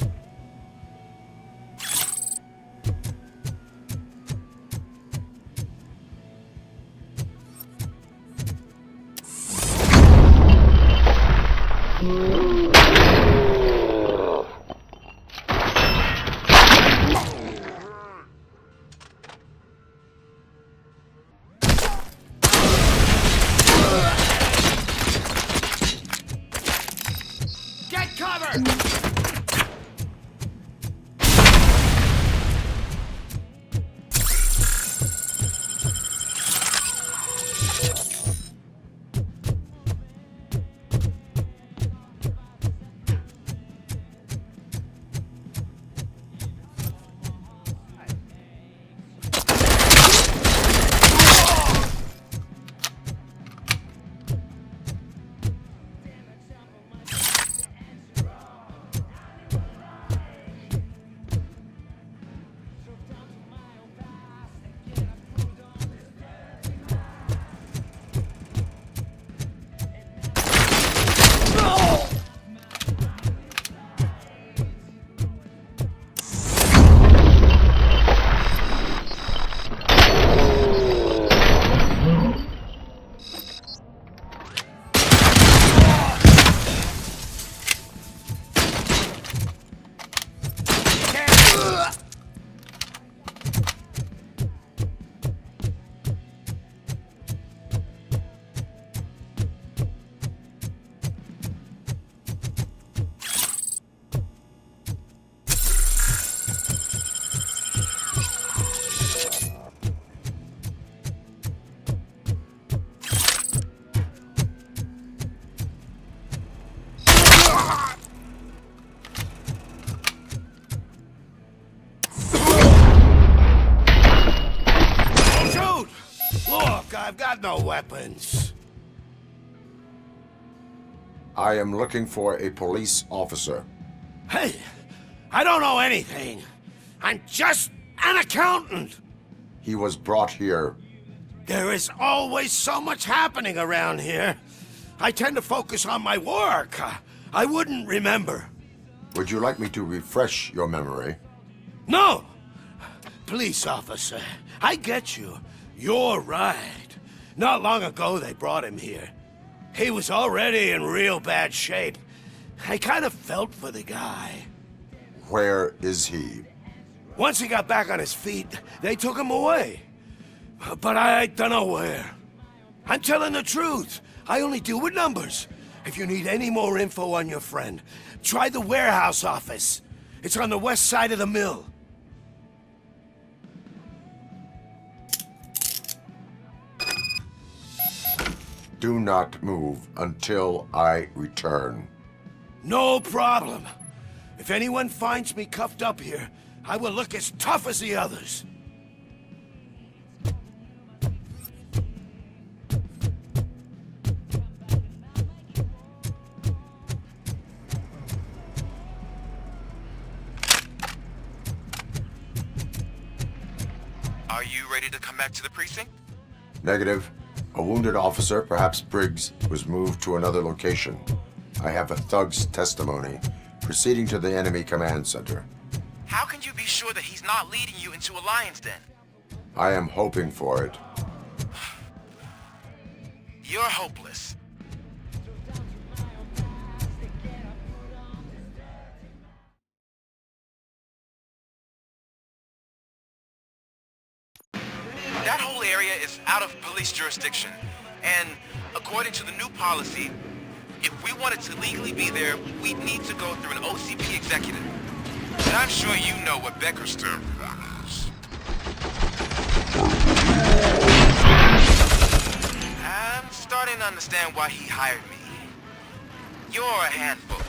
I've got no weapons. I am looking for a police officer. Hey, I don't know anything. I'm just an accountant. He was brought here. There is always so much happening around here. I tend to focus on my work. I wouldn't remember. Would you like me to refresh your memory? No! Police officer, I get you. You're right. Not long ago they brought him here. He was already in real bad shape. I kind of felt for the guy. Where is he? Once he got back on his feet, they took him away. But I don't know where. I'm telling the truth. I only deal with numbers. If you need any more info on your friend, try the warehouse office. It's on the west side of the mill. Do not move until I return. No problem. If anyone finds me cuffed up here, I will look as tough as the others. Are you ready to come back to the precinct? Negative. A wounded officer, perhaps Briggs, was moved to another location. I have a thug's testimony, proceeding to the enemy command center. How can you be sure that he's not leading you into a lion's den? I am hoping for it. You're hopeless. That whole area is out of police jurisdiction, and according to the new policy, if we wanted to legally be there, we'd need to go through an OCP executive. And I'm sure you know what Becker's term for that is. I'm starting to understand why he hired me. You're a handful.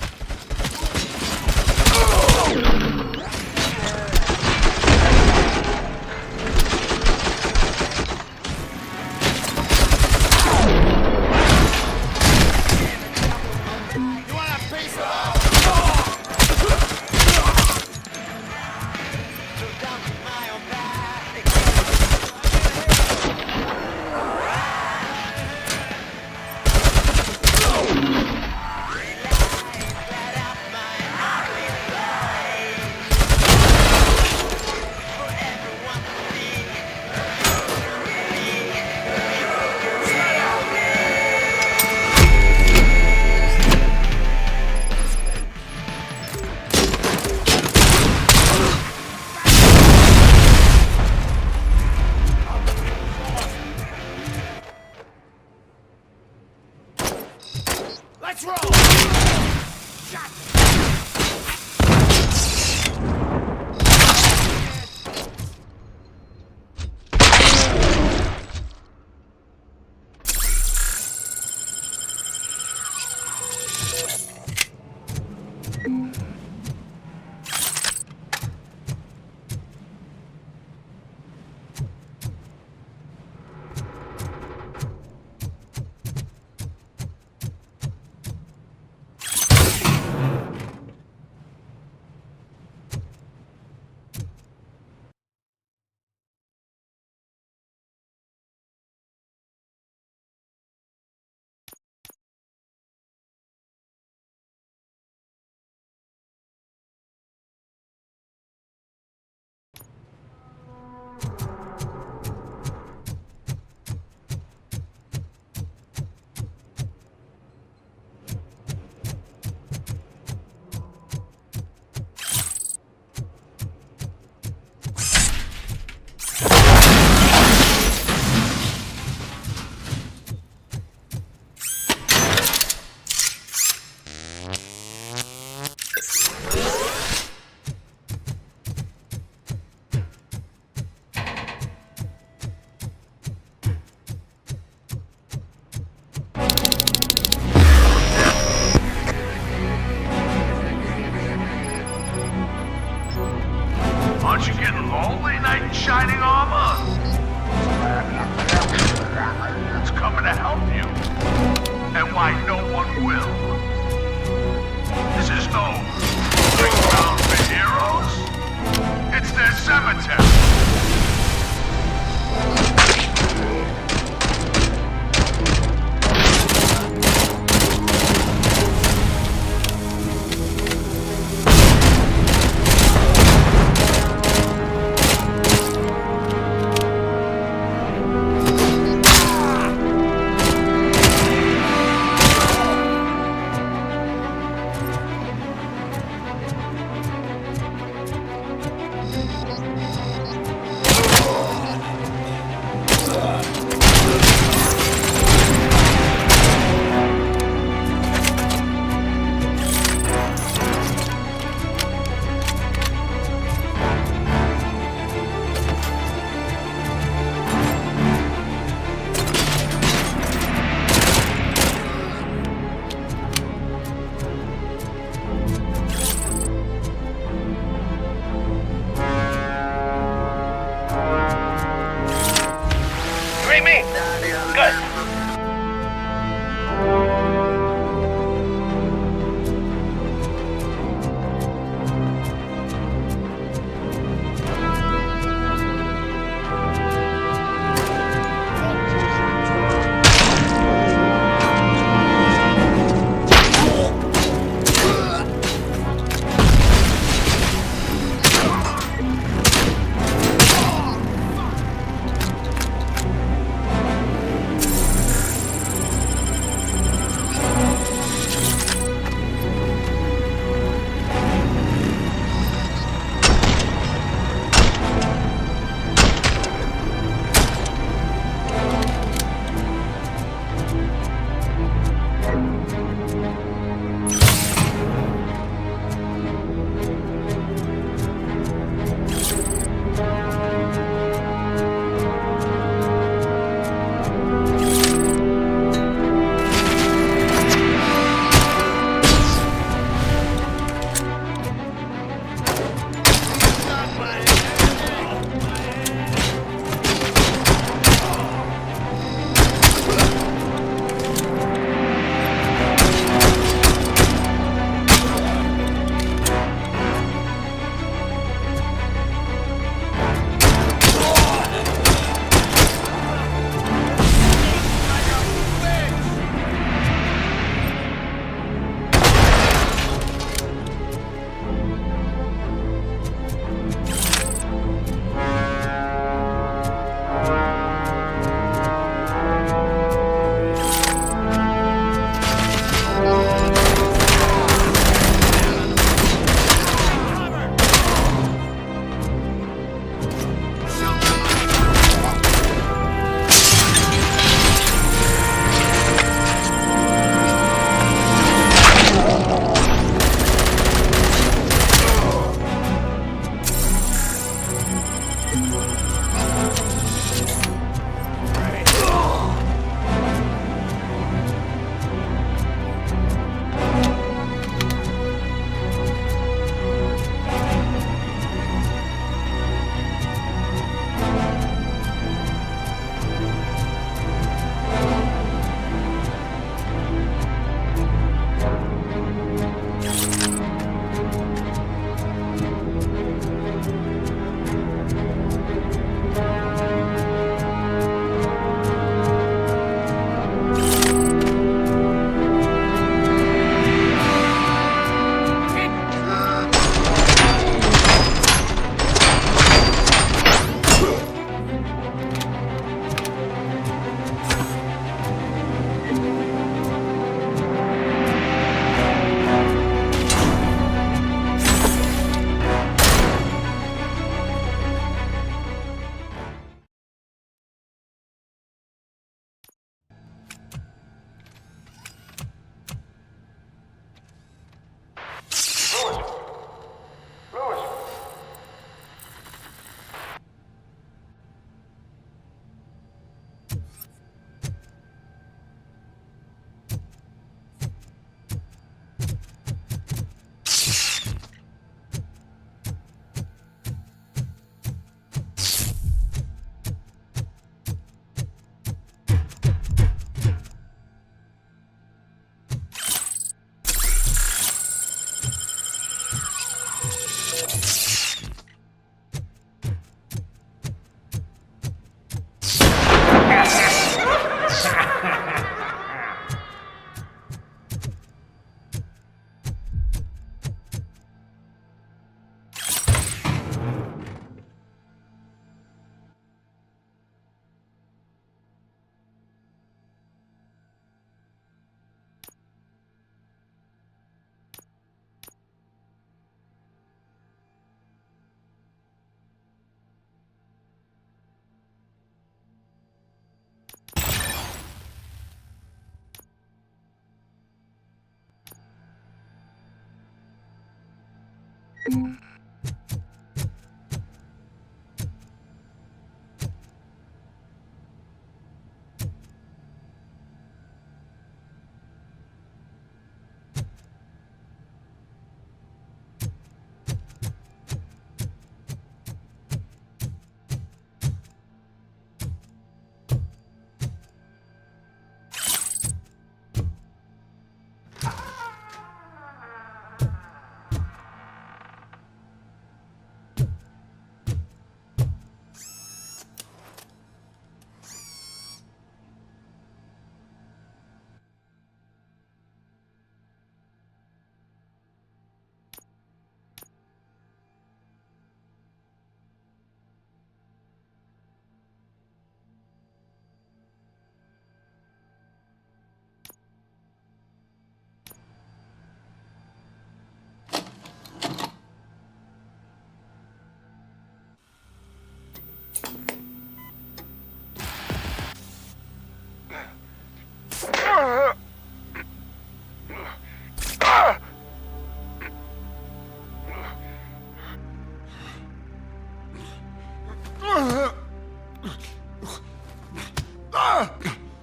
Let's roll!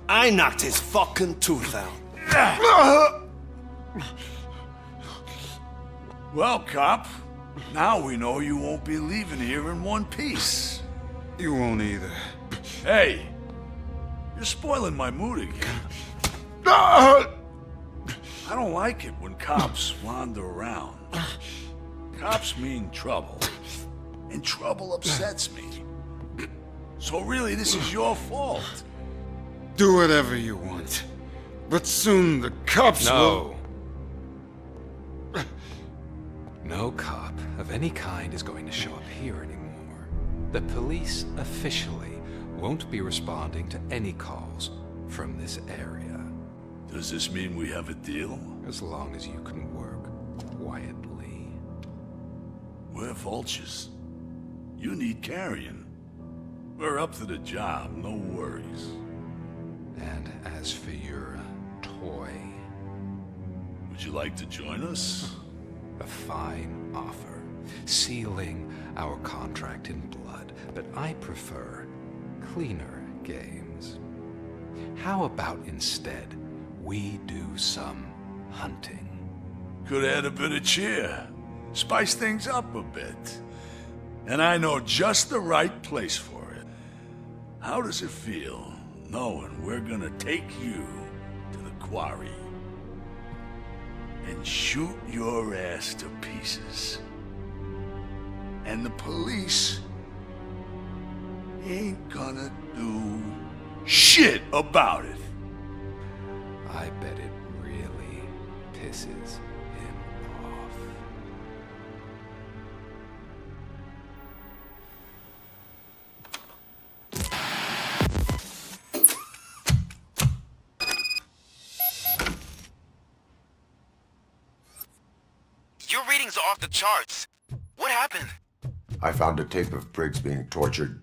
I knocked his fucking tooth out. Well, cop, now we know you won't be leaving here in one piece. You won't either. Hey, you're spoiling my mood again. I don't like it when cops wander around. Cops mean trouble, and trouble upsets me. So really, this is your fault. Do whatever you want. But soon the cops will... No cop of any kind is going to show up here anymore. The police officially won't be responding to any calls from this area. Does this mean we have a deal? As long as you can work quietly. We're vultures. You need carrion. We're up to the job, no worries. And as for your toy... Would you like to join us? A fine offer, sealing our contract in blood, but I prefer cleaner games. How about instead we do some hunting? Could add a bit of cheer, spice things up a bit. And I know just the right place for it. How does it feel knowing we're gonna take you to the quarry and shoot your ass to pieces? And the police ain't gonna do shit about it. I bet it really pisses him off. Your readings are off the charts. What happened? I found a tape of Briggs being tortured.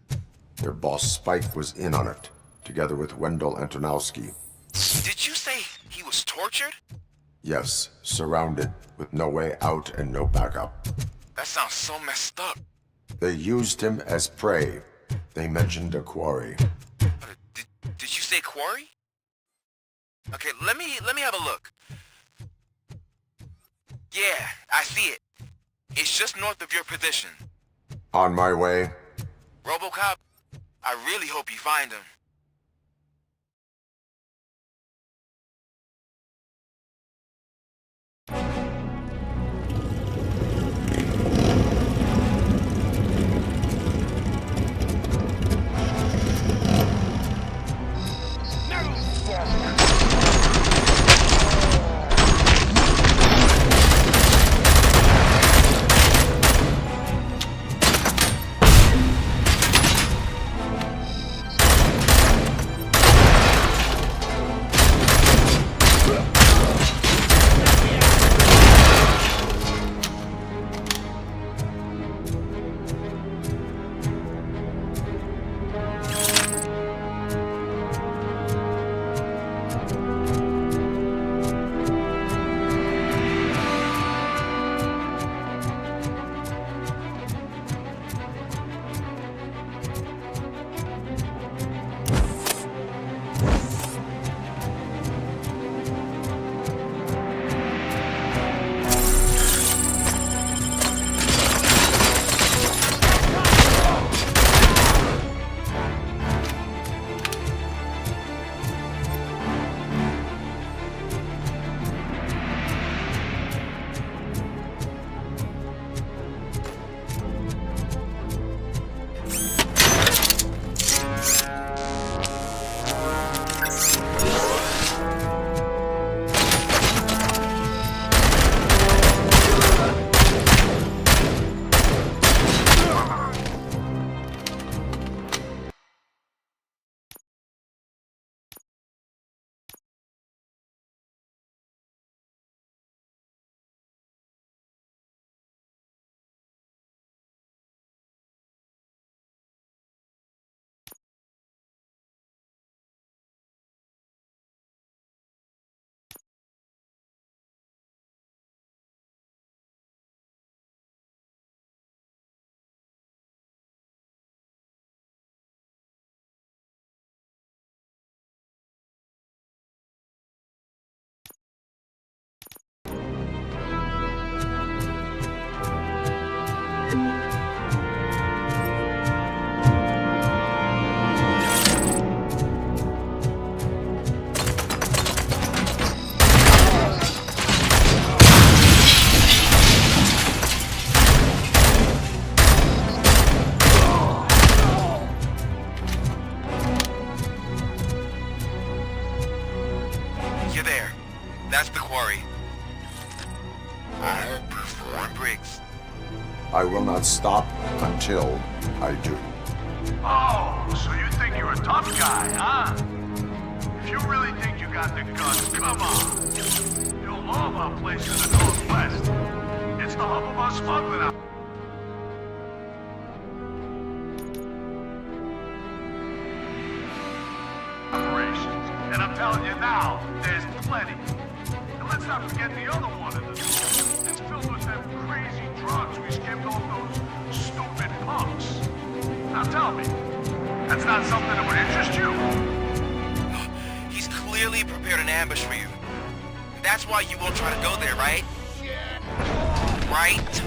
Their boss Spike was in on it, together with Wendell Antonowski. Did you say he was tortured? Yes, surrounded, with no way out and no backup. That sounds so messed up. They used him as prey. They mentioned a quarry. Did you say quarry? Okay, let me have a look. Yeah, I see it. It's just north of your position. On my way. RoboCop, I really hope you find him. That's the quarry. Warren Briggs. I will not stop until I do. Oh, so you think you're a tough guy, huh? If you really think you got the guts, come on. You'll love our place in the Northwest. It's the hub of our smuggling out. Operations. And I'm telling you now, there's plenty. And let's not forget the other one in the north. It's filled with them crazy drugs we skimmed off those stupid punks. Now tell me, that's not something that would interest you? He's clearly prepared an ambush for you. That's why you won't try to go there, right? Right?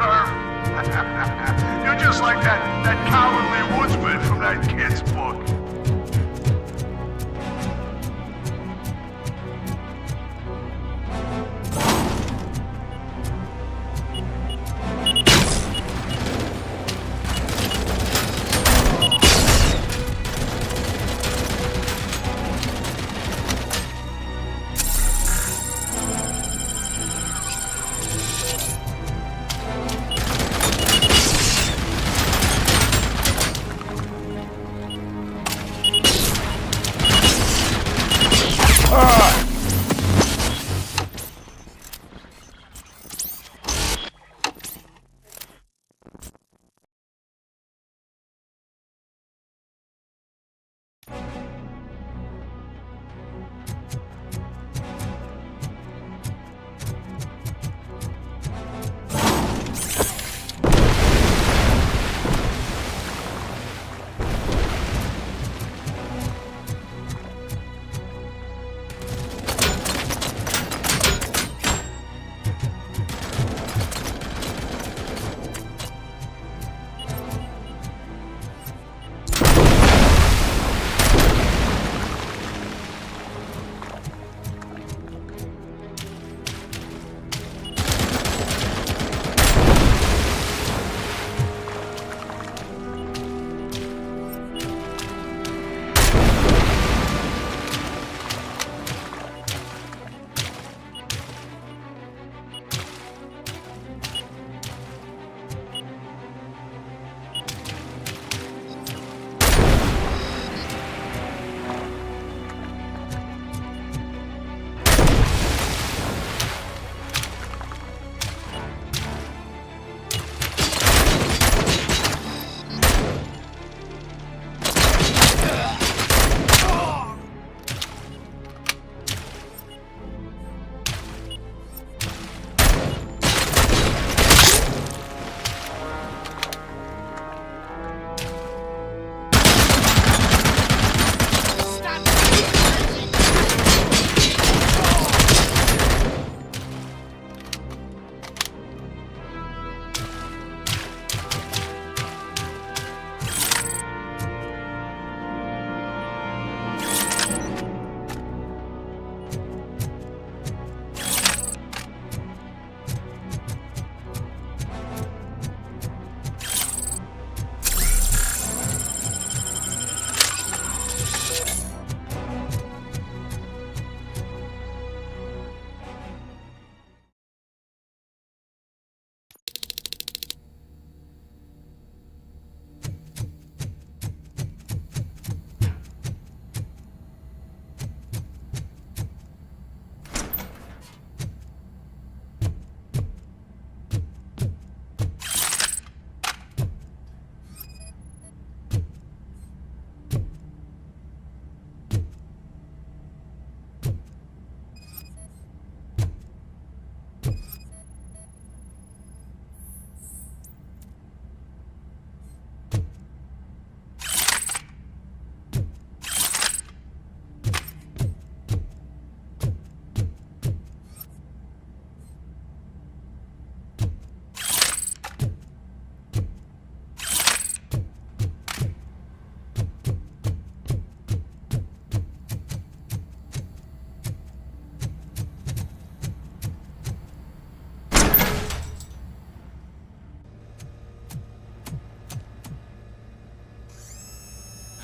turf. You're just like that cowardly woodsman from that kid's book.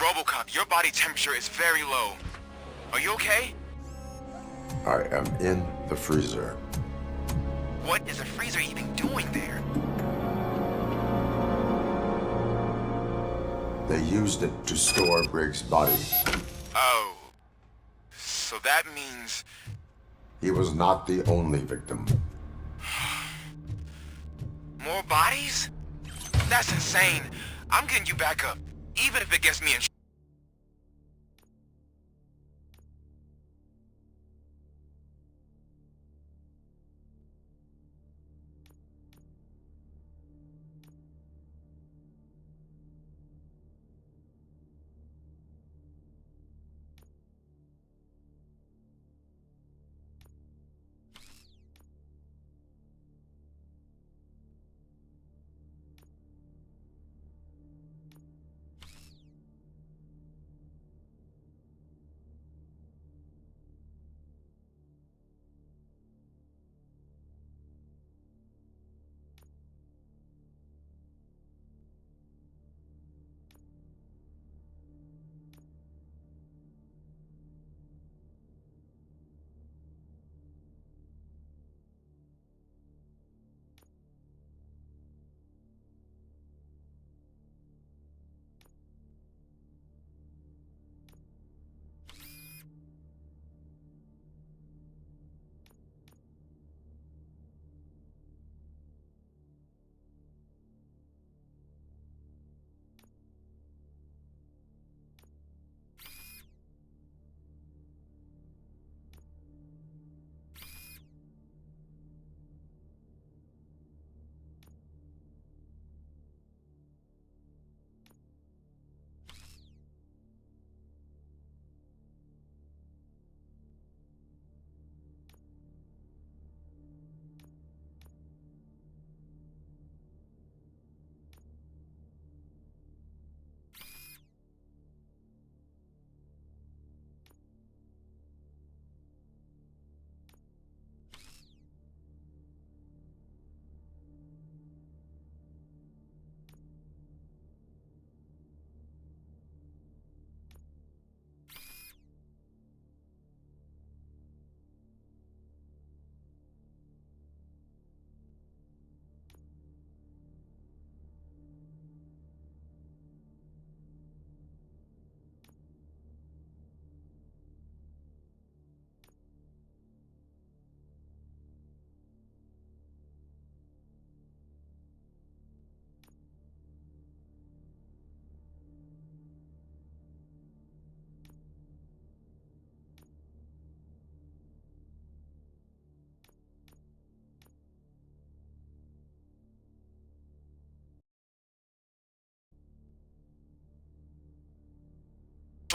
RoboCop, your body temperature is very low. Are you okay? I am in the freezer. What is the freezer even doing there? They used it to store Briggs' body. Oh. So that means... He was not the only victim. More bodies? That's insane. I'm getting you back up, even if it gets me in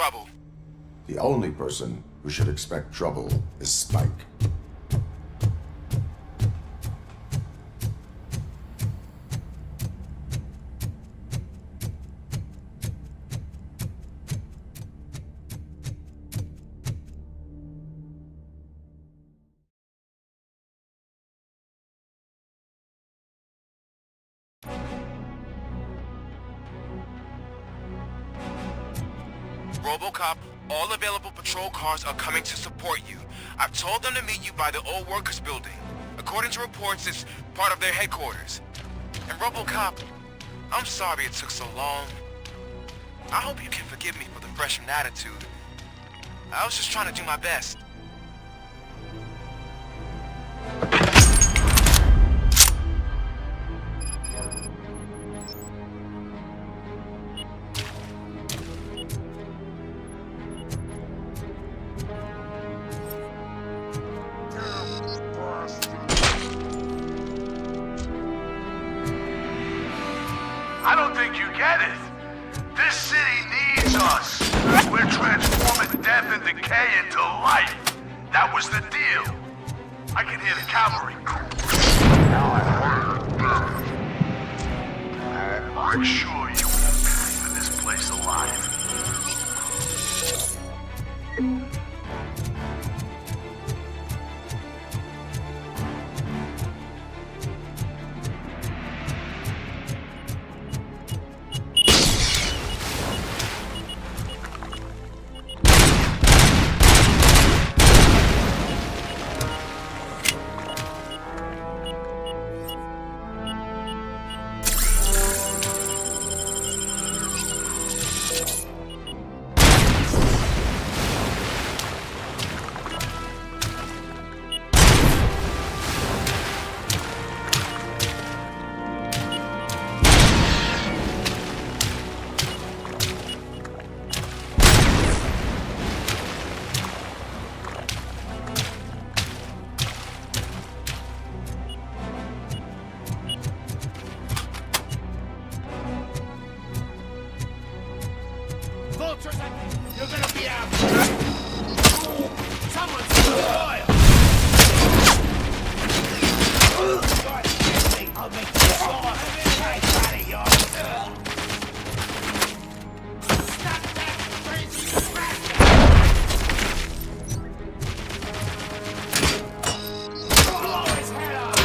trouble. The only person who should expect trouble is Spike. RoboCop, all available patrol cars are coming to support you. I've told them to meet you by the old workers building. According to reports, it's part of their headquarters. And RoboCop, I'm sorry it took so long. I hope you can forgive me for the freshman attitude. I was just trying to do my best. I don't think you get it. This city needs us. We're transforming death and decay into life. That was the deal. I can hear the cavalry. I'm sure you won't be leaving this place alive. You're gonna be out. Someone's oil. I'll make you soft. Right out of yours. Stop that crazy bastard! Blow his head off.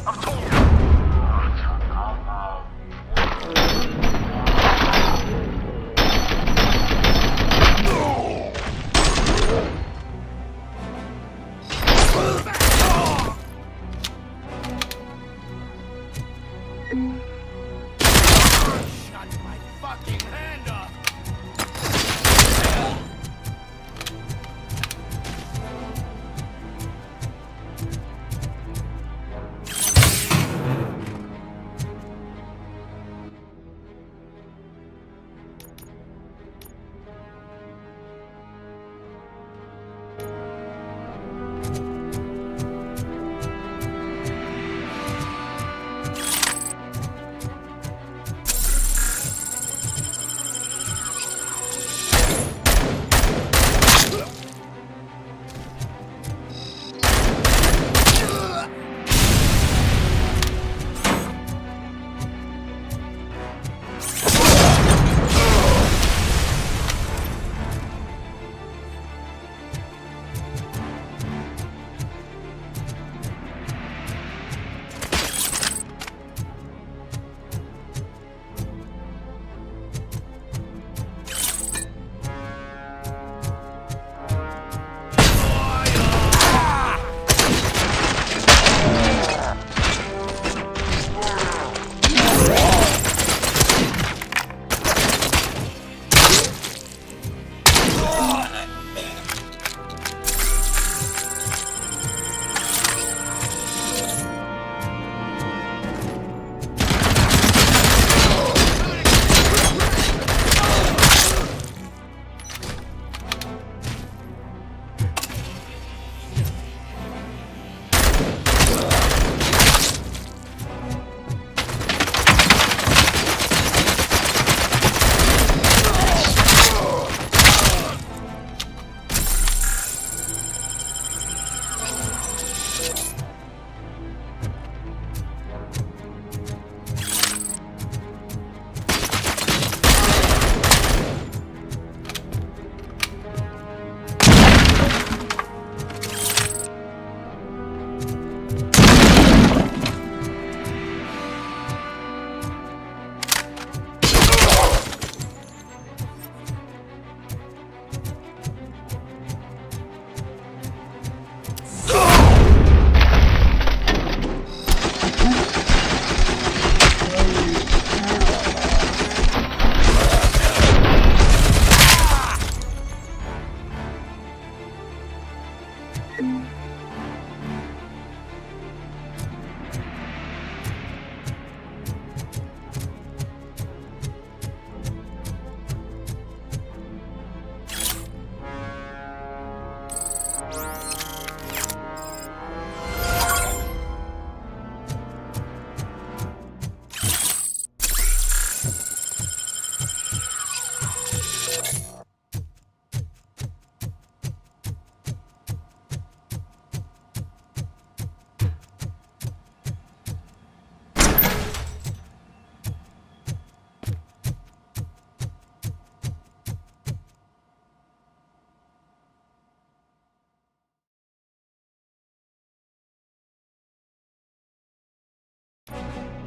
I've told you.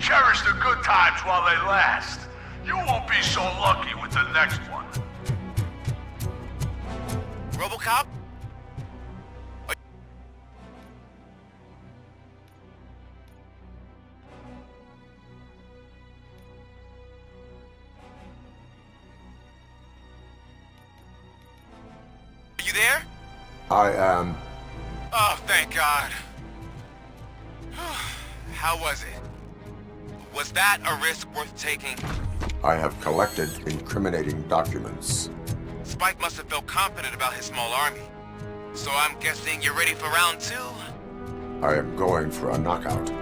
Cherish the good times while they last. You won't be so lucky with the next one. RoboCop? Are you there? I am. Oh, thank God. How was it? Was that a risk worth taking? I have collected incriminating documents. Spike must have felt confident about his small army. So I'm guessing you're ready for round 2? I am going for a knockout.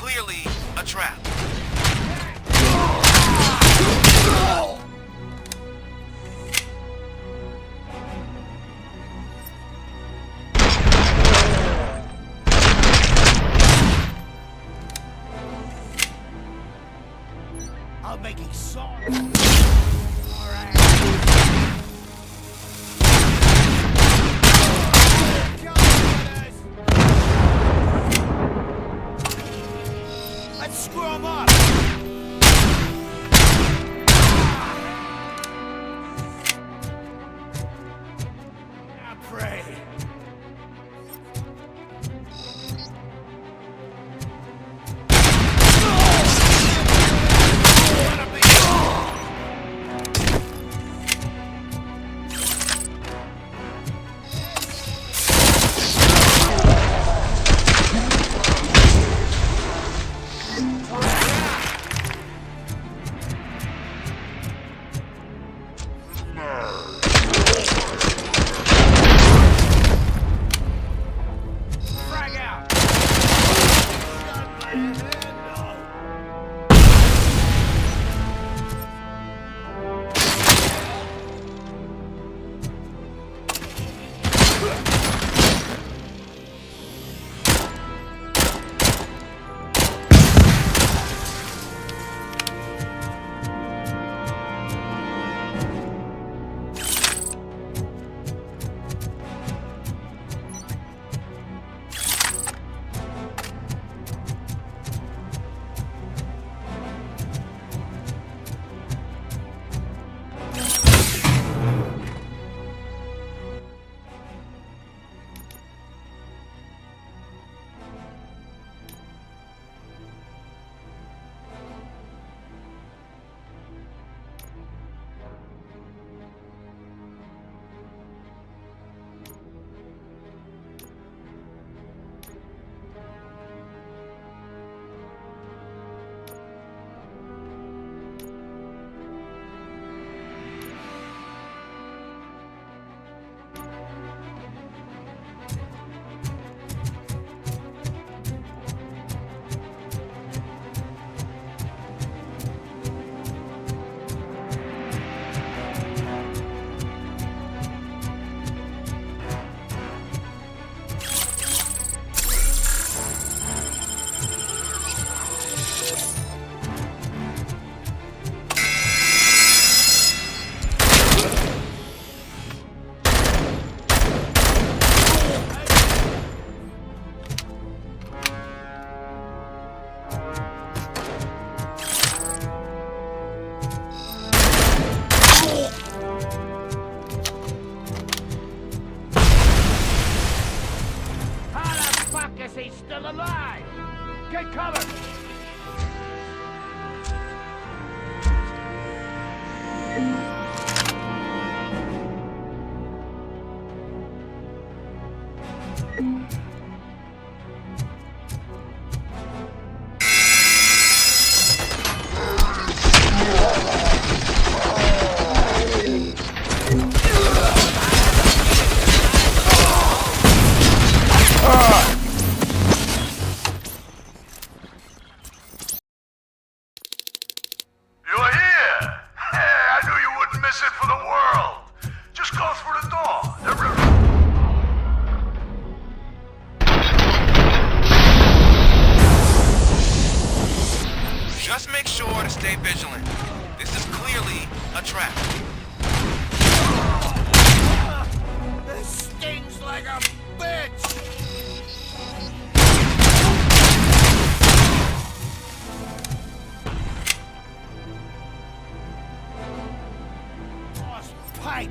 clearly a trap. I'm making sauce. Let's screw 'em up. I pray. He's still alive! Get cover! Just make sure to stay vigilant. This is clearly a trap. This stings like a bitch! Lost pipe!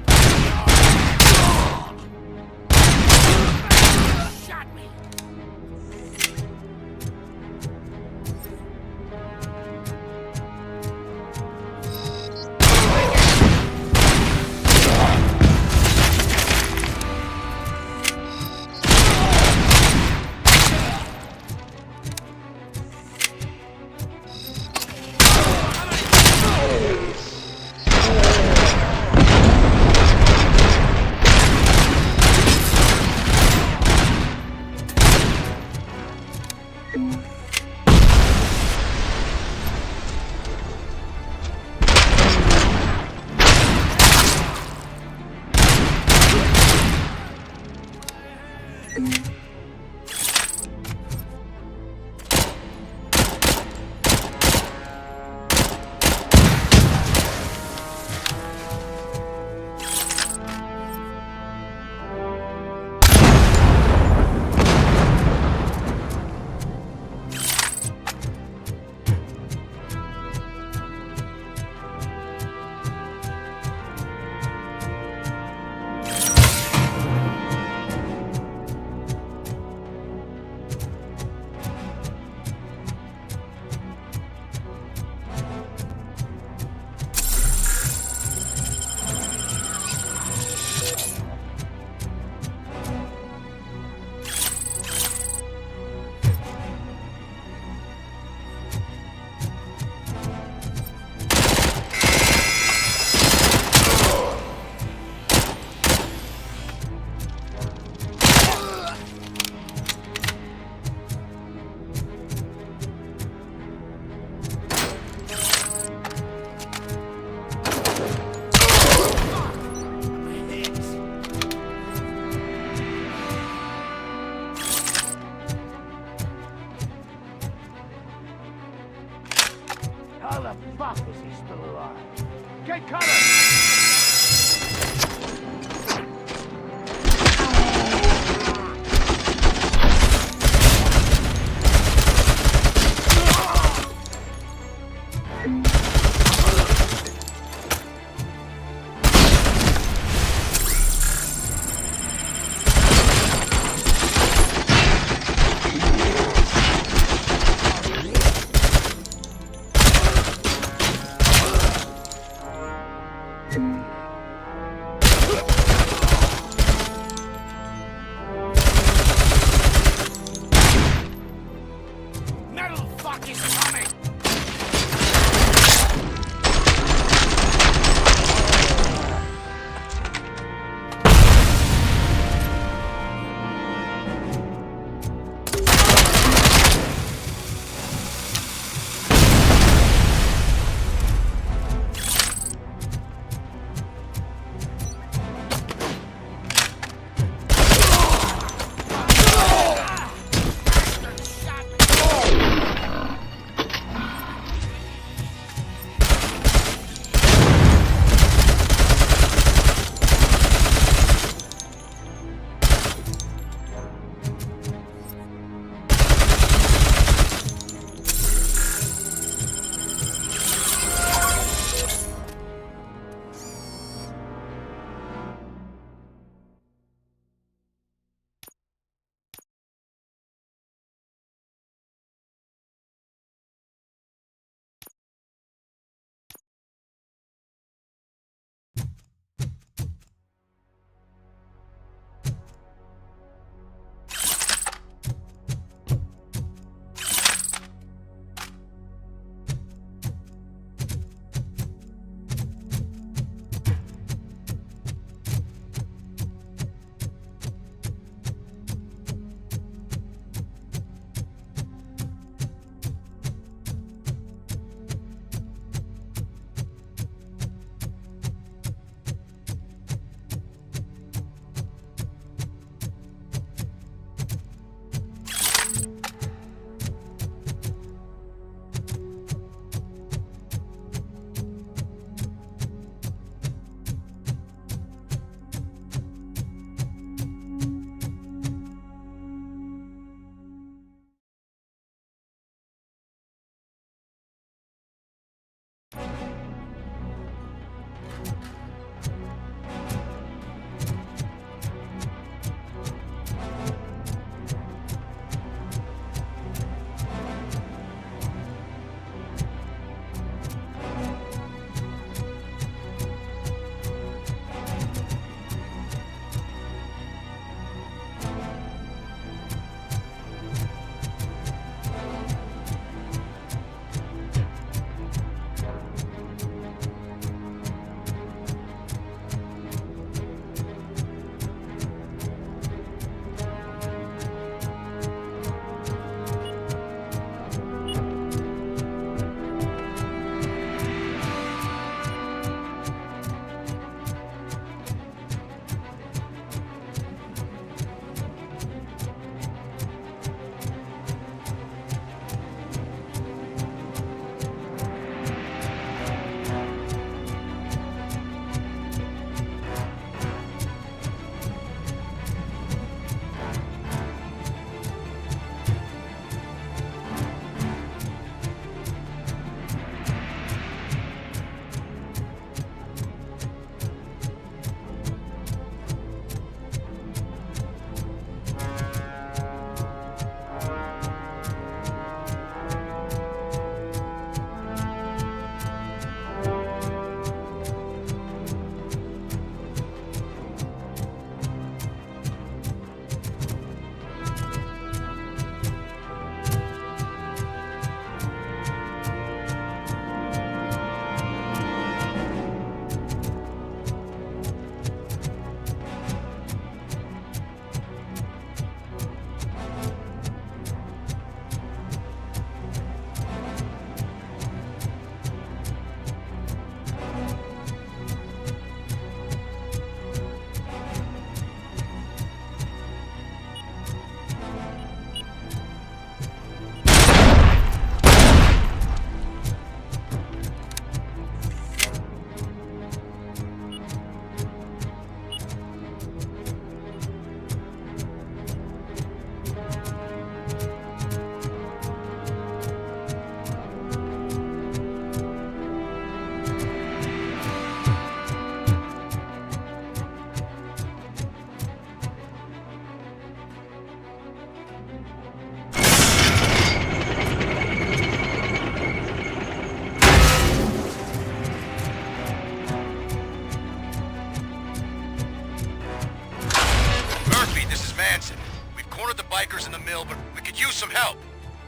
Shot me! How the fuck is he still alive? Get cover!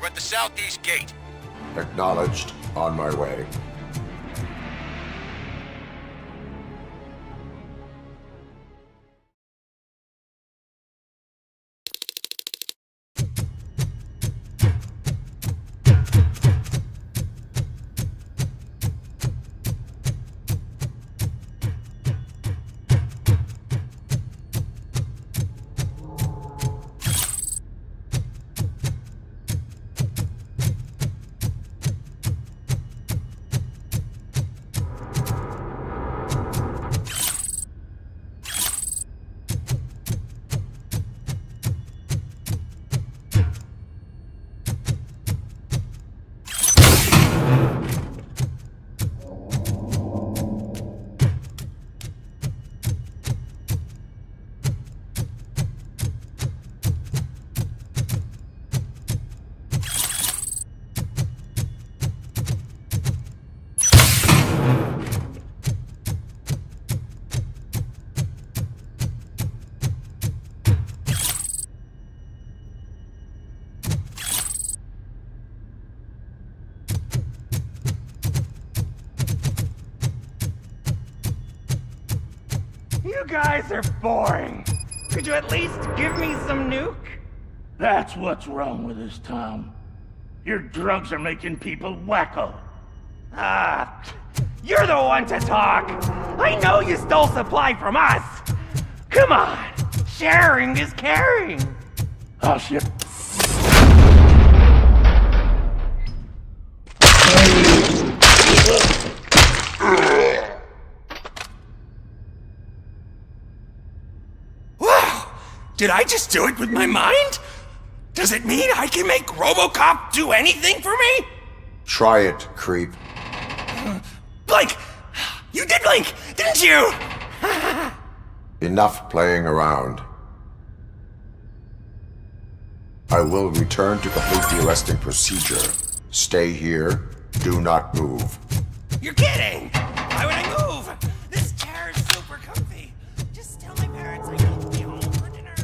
at the southeast gate. Acknowledged. On my way. You guys are boring. Could you at least give me some nuke? That's what's wrong with this town. Your drugs are making people wacko. Ah, you're the one to talk. I know you stole supply from us. Come on, sharing is caring. Oh shit. Did I just do it with my mind? Does it mean I can make RoboCop do anything for me? Try it, creep. Blink! You did blink, didn't you? Enough playing around. I will return to complete the arresting procedure. Stay here. Do not move. You're kidding! Why would I move? This chair is super comfy. Just tell my parents I need to be home for dinner.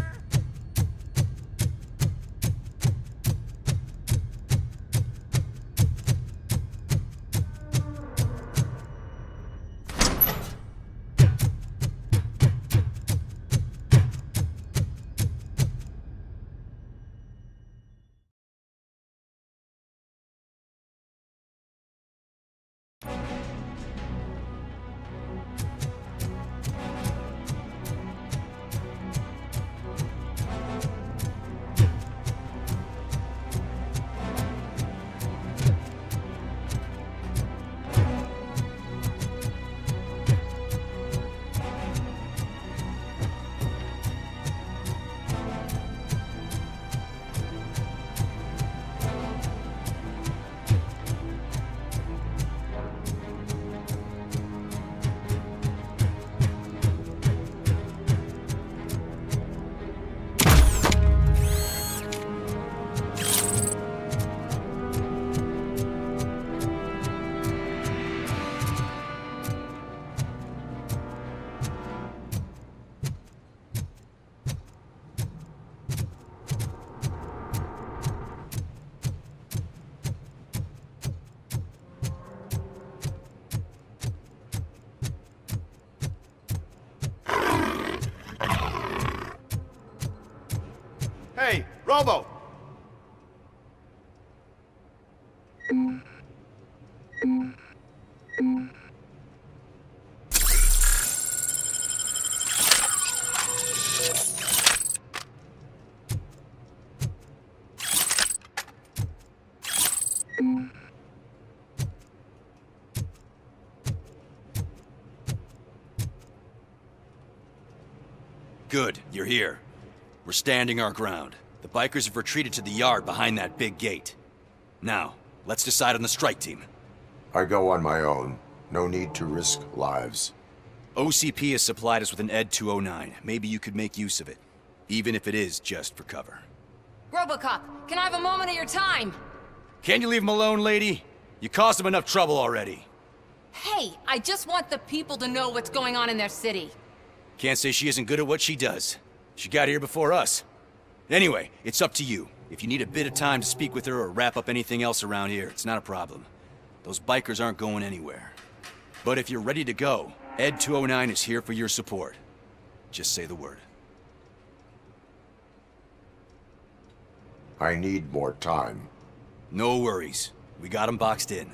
Hey, Robo! Good, you're here. We're standing our ground. The bikers have retreated to the yard behind that big gate. Now, let's decide on the strike team. I go on my own. No need to risk lives. OCP has supplied us with an ED 209. Maybe you could make use of it, even if it is just for cover. RoboCop, can I have a moment of your time? Can you leave him alone, lady? You caused him enough trouble already. Hey, I just want the people to know what's going on in their city. Can't say she isn't good at what she does. She got here before us. Anyway, it's up to you. If you need a bit of time to speak with her or wrap up anything else around here, it's not a problem. Those bikers aren't going anywhere. But if you're ready to go, Ed 209 is here for your support. Just say the word. I need more time. No worries. We got him boxed in.